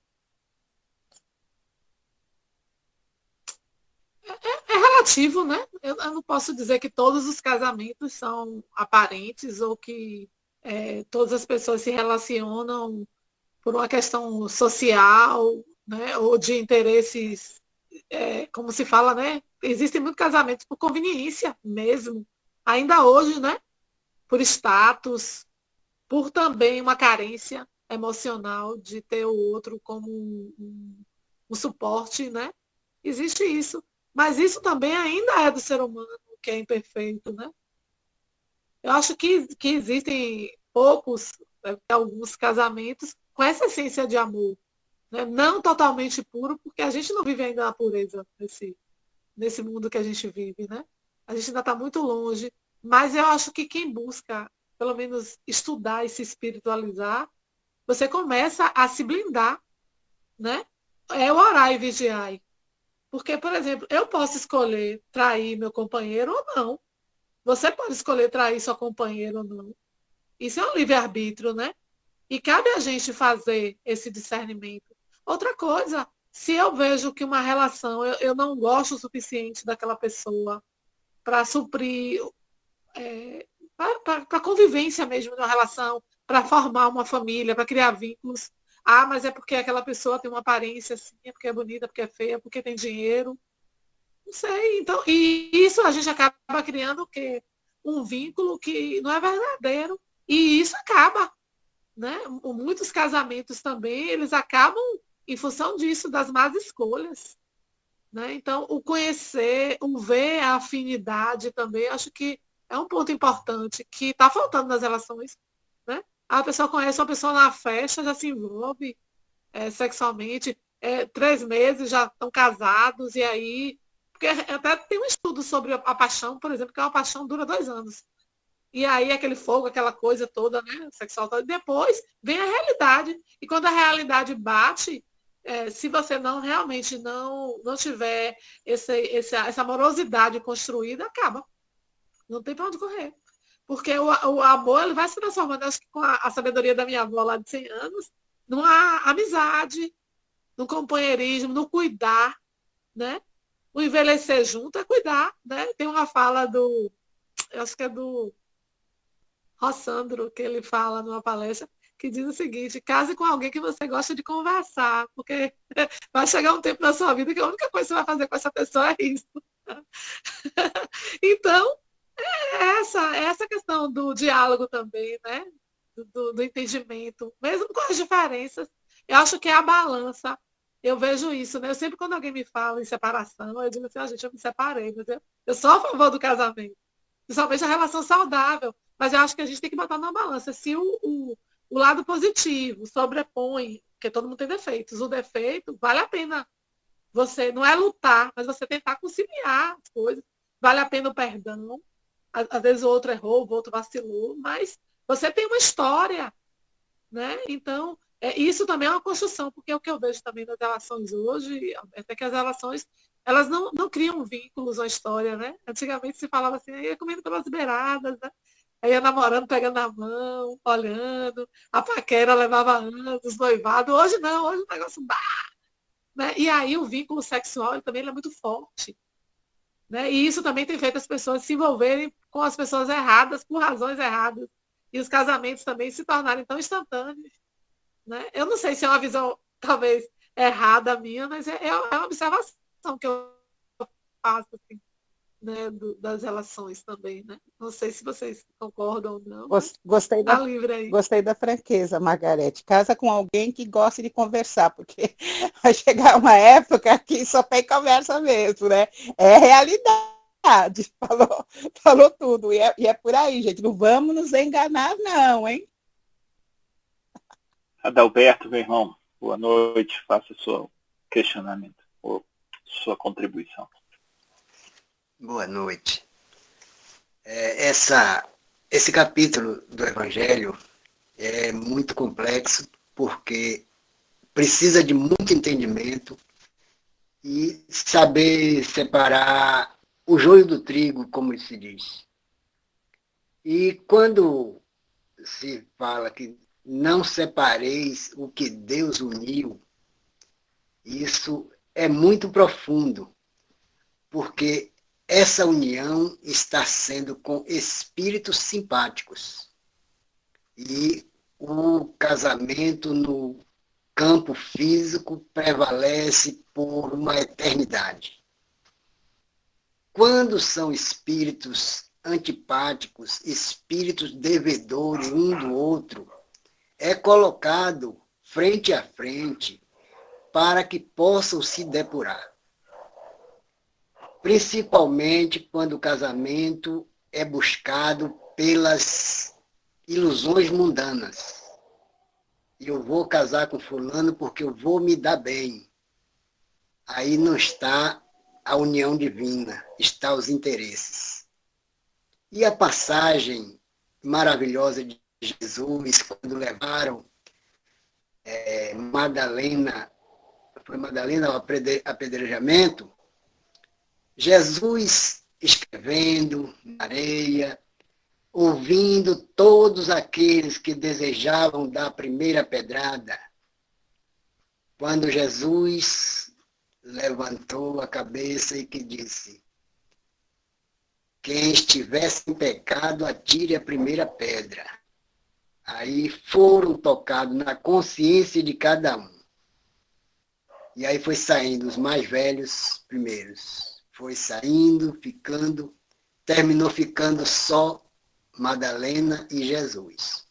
É relativo, né? Eu não posso dizer que todos os casamentos são aparentes ou que todas as pessoas se relacionam por uma questão social, né? Ou de interesses, como se fala, né? Existem muitos casamentos por conveniência mesmo, ainda hoje, né? Por status, por também uma carência emocional de ter o outro como um suporte, né? Existe isso. Mas isso também ainda é do ser humano, que é imperfeito, né? Eu acho que existem alguns casamentos com essa essência de amor, né? Não totalmente puro, porque a gente não vive ainda na pureza nesse mundo que a gente vive, né? A gente ainda está muito longe, mas eu acho que quem busca, pelo menos, estudar e se espiritualizar, você começa a se blindar, né? É o orar e vigiar. Porque, por exemplo, eu posso escolher trair meu companheiro ou não. Você pode escolher trair sua companheira ou não. Isso é um livre-arbítrio, né? E cabe a gente fazer esse discernimento. Outra coisa, se eu vejo que uma relação, eu não gosto o suficiente daquela pessoa para suprir para convivência mesmo de uma relação, para formar uma família, para criar vínculos. Ah, mas é porque aquela pessoa tem uma aparência assim, é porque é bonita, porque é feia, porque tem dinheiro. Não sei. Então, e isso a gente acaba criando o quê? Um vínculo que não é verdadeiro. E isso acaba, né? Muitos casamentos também, eles acabam em função disso, das más escolhas. Né? Então, o conhecer, o ver a afinidade também, acho que é um ponto importante que está faltando nas relações. Né? A pessoa conhece uma pessoa na festa, já se envolve sexualmente, 3 meses já estão casados, e aí. Porque até tem um estudo sobre a paixão, por exemplo, que uma paixão dura 2 anos. E aí aquele fogo, aquela coisa toda, né, sexual, toda. Depois vem a realidade. E quando a realidade bate, se você não realmente não tiver essa amorosidade construída, acaba. Não tem para onde correr. Porque o amor ele vai se transformando, acho que com a sabedoria da minha avó lá de 100 anos, numa amizade, no companheirismo, no cuidar, né? O envelhecer junto é cuidar, né? Tem uma fala eu acho que é do Rossandro, que ele fala numa palestra, que diz o seguinte: case com alguém que você gosta de conversar, porque vai chegar um tempo na sua vida que a única coisa que você vai fazer com essa pessoa é isso. Então, essa questão do diálogo também, né? Do entendimento, mesmo com as diferenças, eu acho que é a balança. Eu vejo isso, né? Eu sempre, quando alguém me fala em separação, eu digo assim, gente, eu me separei, mas eu sou a favor do casamento. Principalmente a relação saudável. Mas eu acho que a gente tem que botar na balança. Se o lado positivo sobrepõe, porque todo mundo tem defeitos, o defeito, vale a pena você, não é lutar, mas você tentar conciliar as coisas. Vale a pena o perdão. Às vezes o outro errou, o outro vacilou, mas você tem uma história, né? Então, isso também é uma construção, porque o que eu vejo também nas relações hoje, até que as relações, elas não criam vínculos à história, né? Antigamente se falava assim, ia comendo pelas beiradas, né? Aí ia namorando, pegando na mão, olhando, a paquera levava anos, noivado. Hoje não, hoje o negócio dá, né? E aí o vínculo sexual ele é muito forte. Né? E isso também tem feito as pessoas se envolverem com as pessoas erradas, por razões erradas. E os casamentos também se tornarem tão instantâneos. Né? Eu não sei se é uma visão, talvez, errada minha, mas é uma observação que eu faço assim, né? Das relações também. Né? Não sei se vocês concordam ou não. Gostei Tá livre aí. Gostei da franqueza, Margarete. Casa com alguém que goste de conversar, porque vai chegar uma época que só tem conversa mesmo, né? É realidade. Falou tudo. E é por aí, gente. Não vamos nos enganar, não, hein? Adalberto, meu irmão, boa noite. Faça seu questionamento ou sua contribuição. Boa noite. Esse capítulo do Evangelho é muito complexo porque precisa de muito entendimento e saber separar o joio do trigo, como se diz. E quando se fala que não separeis o que Deus uniu, isso é muito profundo, porque essa união está sendo com espíritos simpáticos. E o casamento no campo físico prevalece por uma eternidade. Quando são espíritos antipáticos, espíritos devedores um do outro, é colocado frente a frente para que possam se depurar. Principalmente quando o casamento é buscado pelas ilusões mundanas. Eu vou casar com fulano porque eu vou me dar bem. Aí não está a união divina, está os interesses. E a passagem maravilhosa de Jesus, quando levaram Madalena, foi Madalena ao apedrejamento, Jesus escrevendo na areia, ouvindo todos aqueles que desejavam dar a primeira pedrada. Quando Jesus levantou a cabeça e que disse: quem estiver sem pecado, atire a primeira pedra. Aí foram tocados na consciência de cada um. E aí foi saindo os mais velhos primeiros. Foi saindo, ficando, terminou ficando só Madalena e Jesus.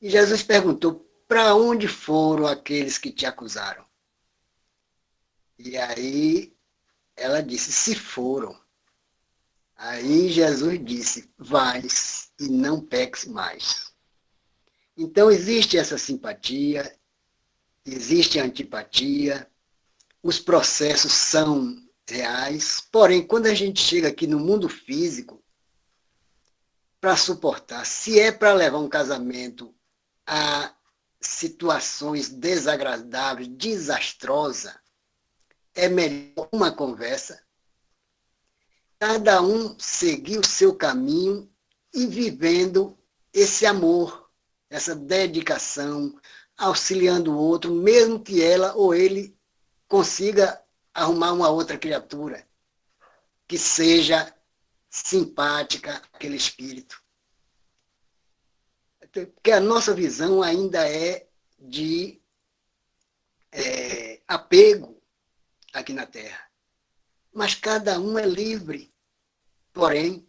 E Jesus perguntou, para onde foram aqueles que te acusaram? E aí ela disse, se foram. Aí Jesus disse, vais e não peques mais. Então existe essa simpatia, existe a antipatia, os processos são reais, porém, quando a gente chega aqui no mundo físico, para suportar, se é para levar um casamento a situações desagradáveis, desastrosas, é melhor uma conversa, cada um seguir o seu caminho e vivendo esse amor, essa dedicação, auxiliando o outro, mesmo que ela ou ele consiga arrumar uma outra criatura que seja simpática àquele espírito. Porque a nossa visão ainda é de apego aqui na Terra. Mas cada um é livre. Porém,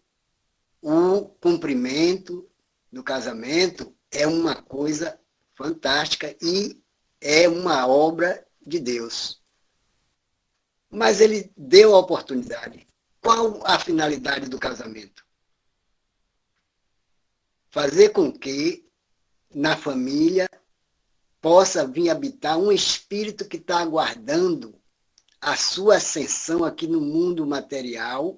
o cumprimento do casamento é uma coisa fantástica e é uma obra de Deus. Mas ele deu a oportunidade. Qual a finalidade do casamento? Fazer com que na família possa vir habitar um espírito que está aguardando a sua ascensão aqui no mundo material,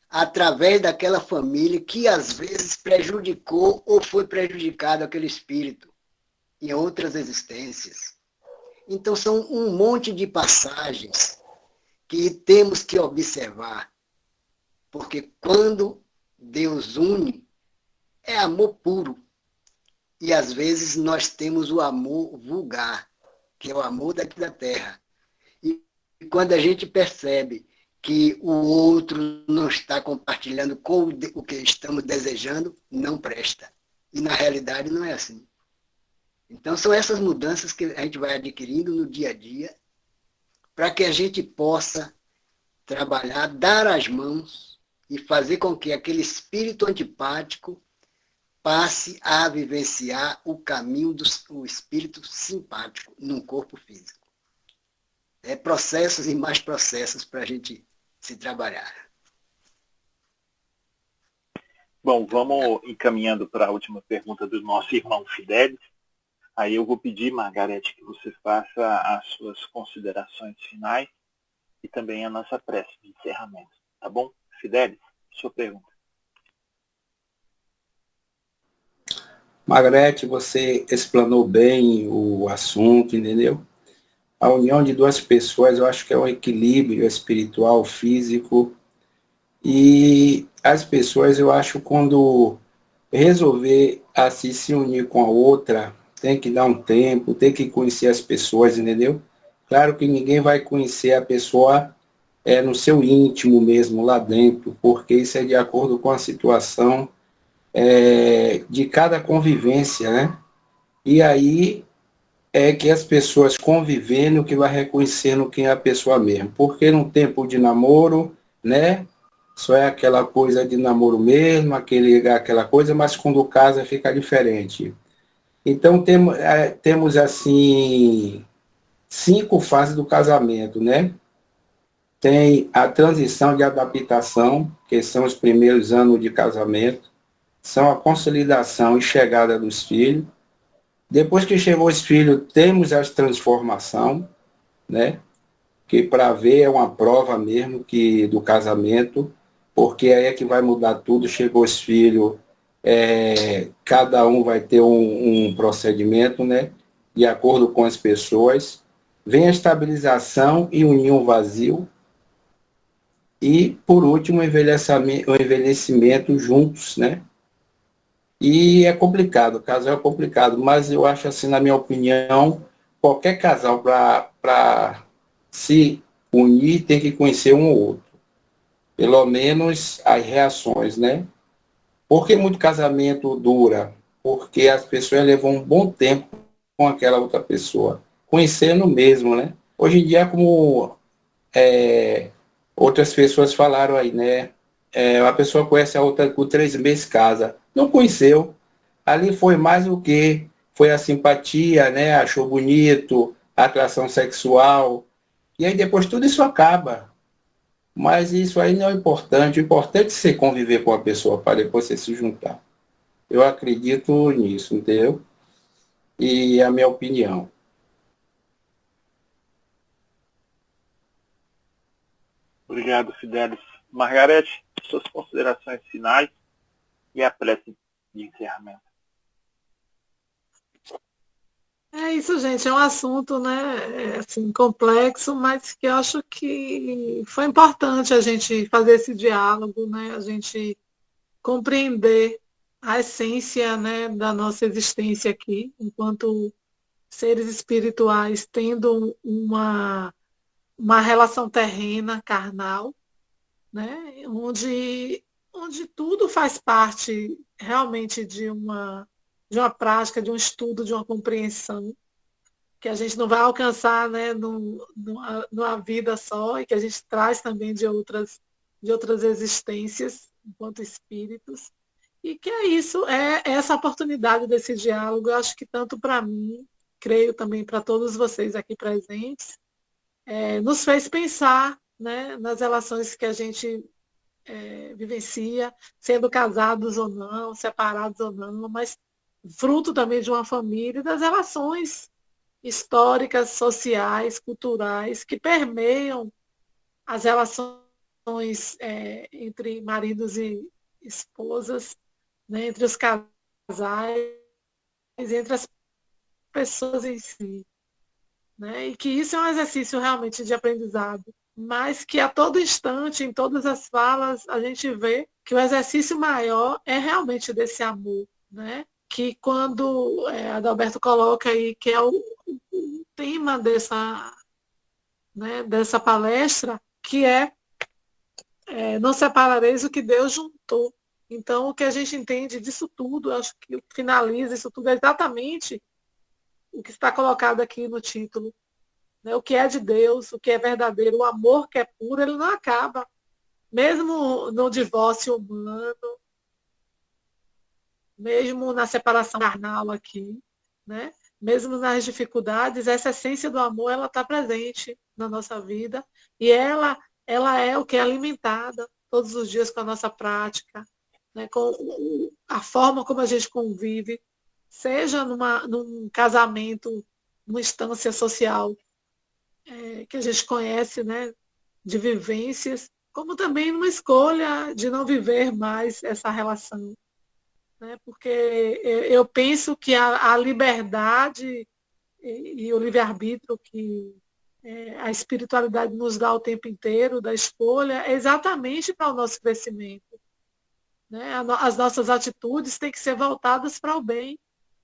através daquela família que às vezes prejudicou ou foi prejudicado aquele espírito em outras existências. Então são um monte de passagens que temos que observar, porque quando Deus une, é amor puro. E às vezes nós temos o amor vulgar, que é o amor daqui da terra. E quando a gente percebe que o outro não está compartilhando com o que estamos desejando, não presta. E na realidade não é assim. Então são essas mudanças que a gente vai adquirindo no dia a dia, para que a gente possa trabalhar, dar as mãos e fazer com que aquele espírito antipático passe a vivenciar o caminho do espírito simpático num corpo físico. É processos e mais processos para a gente se trabalhar. Bom, vamos encaminhando para a última pergunta do nosso irmão Fidelis. Aí eu vou pedir, Margarete, que você faça as suas considerações finais e também a nossa prece de encerramento. Tá bom? Fidelis, sua pergunta. Margarete, você explanou bem o assunto, entendeu? A união de duas pessoas, eu acho que é um equilíbrio espiritual, físico. E as pessoas, eu acho, quando resolver assim, se unir com a outra, tem que dar um tempo, tem que conhecer as pessoas, entendeu? Claro que ninguém vai conhecer a pessoa no seu íntimo mesmo, lá dentro, porque isso é de acordo com a situação de cada convivência, né? E aí é que as pessoas convivendo que vai reconhecendo quem é a pessoa mesmo. Porque no tempo de namoro, né? Só é aquela coisa de namoro mesmo, aquela coisa, mas quando casa fica diferente. Então temos assim 5 fases do casamento, né? Tem a transição de adaptação, que são os primeiros anos de casamento, são a consolidação e chegada dos filhos. Depois que chegou os filhos, temos a transformação, né? Que para ver é uma prova mesmo do casamento, porque aí é que vai mudar tudo. Chegou os filhos, cada um vai ter um procedimento, né? De acordo com as pessoas. Vem a estabilização e união vazio. E, por último, o envelhecimento juntos, né? E é complicado, o casal é complicado, mas eu acho assim, na minha opinião, qualquer casal para se unir tem que conhecer um ou outro. pelo menos as reações, né? Por que muito casamento dura? Porque as pessoas levam um bom tempo com aquela outra pessoa, conhecendo mesmo, né? Hoje em dia, como outras pessoas falaram aí, né? A pessoa conhece a outra por 3 meses casa. Não conheceu. Ali foi mais o que? Foi a simpatia, né? Achou bonito, a atração sexual. E aí depois tudo isso acaba. Mas isso aí não é importante. O importante é você conviver com a pessoa para depois você se juntar. Eu acredito nisso, entendeu? E é a minha opinião. Obrigado, Fidelis. Margarete, suas considerações finais e a prece de encerramento. É isso, gente. É um assunto, né, assim, complexo, mas que eu acho que foi importante a gente fazer esse diálogo, né, a gente compreender a essência, né, da nossa existência aqui, enquanto seres espirituais, tendo uma relação terrena, carnal, né, onde tudo faz parte realmente de uma prática, de um estudo, de uma compreensão, que a gente não vai alcançar, né, numa vida só, e que a gente traz também de outras existências, enquanto espíritos. E que é isso, é essa oportunidade desse diálogo, eu acho que tanto para mim, creio também para todos vocês aqui presentes, nos fez pensar, né, nas relações que a gente vivencia, sendo casados ou não, separados ou não, mas fruto também de uma família e das relações históricas, sociais, culturais, que permeiam as relações entre maridos e esposas, né, entre os casais, entre as pessoas em si. Né? E que isso é um exercício realmente de aprendizado, mas que a todo instante, em todas as falas, a gente vê que o exercício maior é realmente desse amor, né? Que quando Adalberto coloca aí, que é o tema dessa palestra, que não separareis o que Deus juntou. Então, o que a gente entende disso tudo, acho que finaliza isso tudo é exatamente o que está colocado aqui no título. Né? O que é de Deus, o que é verdadeiro, o amor que é puro, ele não acaba. Mesmo no divórcio humano, mesmo na separação carnal aqui, né? Mesmo nas dificuldades, essa essência do amor ela está presente na nossa vida e ela é o que é alimentada todos os dias com a nossa prática, né? Com a forma como a gente convive, seja num casamento, numa instância social que a gente conhece, né? De vivências, como também numa escolha de não viver mais essa relação. Né? Porque eu penso que a liberdade e o livre-arbítrio que a espiritualidade nos dá o tempo inteiro, da escolha, é exatamente para o nosso crescimento. Né? As nossas atitudes têm que ser voltadas para o bem.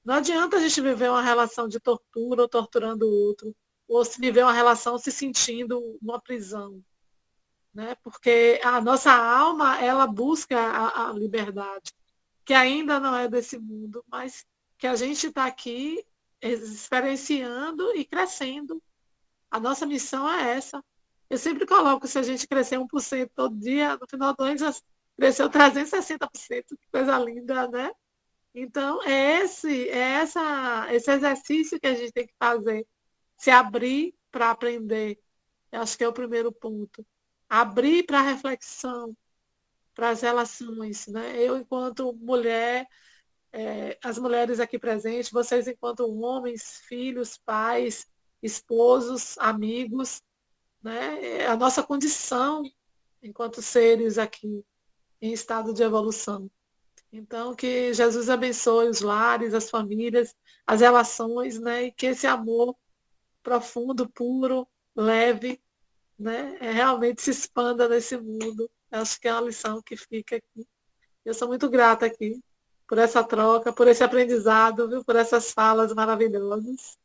Não adianta a gente viver uma relação de tortura ou torturando o outro, ou se viver uma relação se sentindo numa prisão. Né? Porque a nossa alma, ela busca a liberdade, que ainda não é desse mundo, mas que a gente está aqui experienciando e crescendo. A nossa missão é essa. Eu sempre coloco, se a gente crescer 1% todo dia, no final do ano já cresceu 360%, que coisa linda, né? Então, esse exercício que a gente tem que fazer, se abrir para aprender. Eu acho que é o primeiro ponto. Abrir para a reflexão, para as relações. Né? Eu, enquanto mulher, as mulheres aqui presentes, vocês, enquanto homens, filhos, pais, esposos, amigos, né? A nossa condição enquanto seres aqui em estado de evolução. Então, que Jesus abençoe os lares, as famílias, as relações, né? E que esse amor profundo, puro, leve, né? Realmente se expanda nesse mundo. Acho que é uma lição que fica aqui. Eu sou muito grata aqui por essa troca, por esse aprendizado, viu? Por essas falas maravilhosas,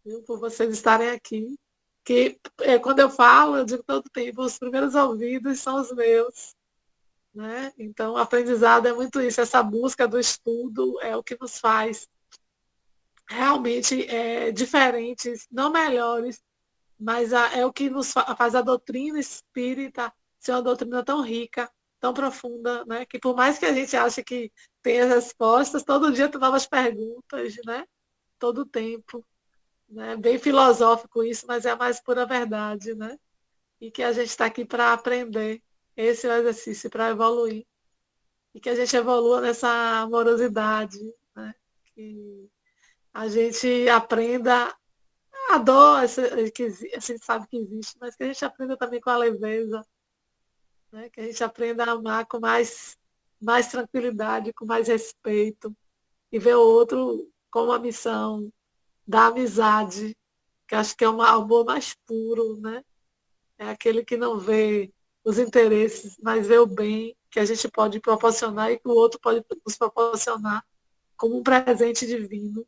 viu? Por vocês estarem aqui. que quando eu falo, eu digo todo tempo, os primeiros ouvidos são os meus. Né? Então, o aprendizado é muito isso, essa busca do estudo é o que nos faz realmente diferentes, não melhores, mas é o que nos faz a doutrina espírita ser uma doutrina tão rica, tão profunda, né? Que por mais que a gente ache que tem as respostas, todo dia tem novas perguntas, né? Todo tempo. Né? Bem filosófico isso, mas é a mais pura verdade, né? E que a gente está aqui para aprender. Esse é o exercício para evoluir. E que a gente evolua nessa amorosidade, né? Que a gente aprenda a dor, que a gente sabe que existe, mas que a gente aprenda também com a leveza, né? Que a gente aprenda a amar com mais tranquilidade, com mais respeito, e ver o outro como uma missão da amizade, que acho que é o amor mais puro, né? É aquele que não vê os interesses, mas vê o bem que a gente pode proporcionar e que o outro pode nos proporcionar como um presente divino.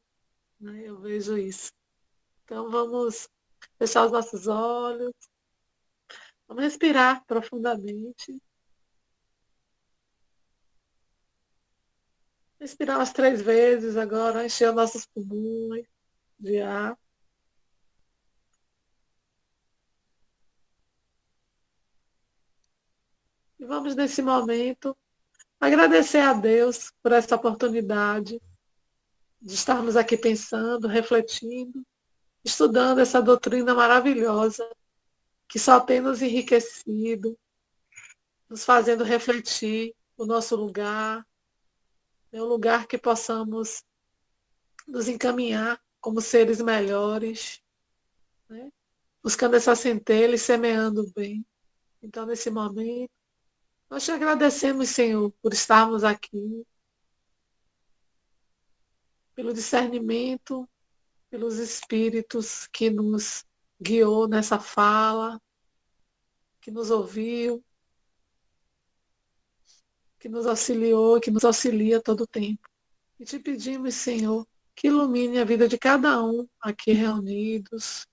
Né? Eu vejo isso. Então vamos fechar os nossos olhos, vamos respirar profundamente. Respirar umas 3 vezes agora, encher os nossos pulmões de ar. E vamos, nesse momento, agradecer a Deus por essa oportunidade de estarmos aqui pensando, refletindo, estudando essa doutrina maravilhosa que só tem nos enriquecido, nos fazendo refletir o nosso lugar, é um lugar que possamos nos encaminhar como seres melhores, né? Buscando essa centelha e semeando o bem. Então, nesse momento, nós te agradecemos, Senhor, por estarmos aqui, pelo discernimento, pelos espíritos que nos guiou nessa fala, que nos ouviu, que nos auxiliou, que nos auxilia todo o tempo. E te pedimos, Senhor, que ilumine a vida de cada um aqui reunidos,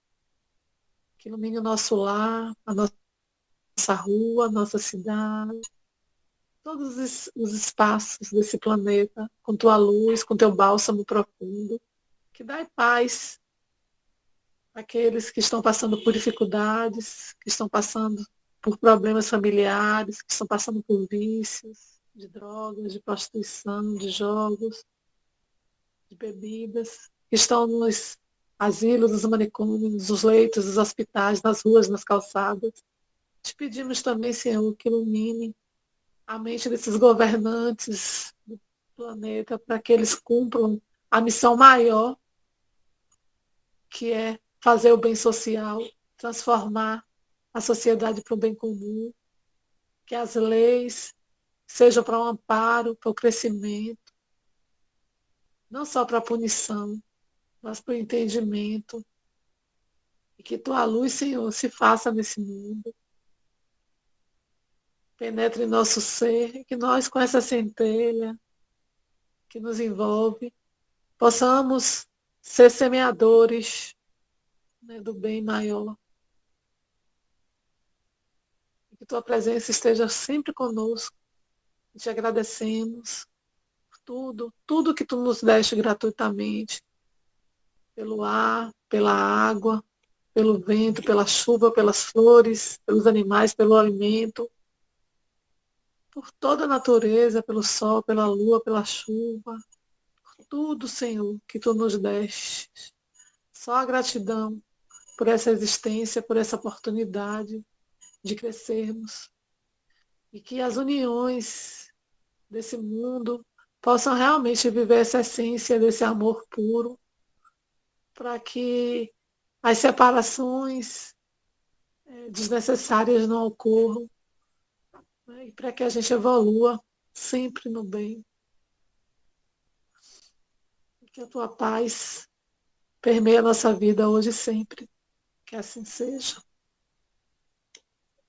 que ilumine o nosso lar, a nossa rua, a nossa cidade, todos os espaços desse planeta, com tua luz, com teu bálsamo profundo, que dai paz àqueles que estão passando por dificuldades, que estão passando por problemas familiares, que estão passando por vícios, de drogas, de prostituição, de jogos, de bebidas, que estão nos asilos, nos manicômios, nos leitos, nos hospitais, nas ruas, nas calçadas. Te pedimos também, Senhor, que ilumine a mente desses governantes do planeta para que eles cumpram a missão maior, que é fazer o bem social, transformar a sociedade para o bem comum, que as leis sejam para o amparo, para o crescimento, não só para a punição, mas para o entendimento. E que tua luz, Senhor, se faça nesse mundo. Penetre em nosso ser, e que nós, com essa centelha que nos envolve, possamos ser semeadores, né, do bem maior. E que tua presença esteja sempre conosco. Te agradecemos por tudo que tu nos deste gratuitamente, pelo ar, pela água, pelo vento, pela chuva, pelas flores, pelos animais, pelo alimento, por toda a natureza, pelo sol, pela lua, pela chuva, por tudo, Senhor, que tu nos deste. Só a gratidão por essa existência, por essa oportunidade de crescermos. E que as uniões desse mundo possam realmente viver essa essência desse amor puro, para que as separações desnecessárias não ocorram, né? E para que a gente evolua sempre no bem. E que a tua paz permeie a nossa vida hoje e sempre. Que assim seja.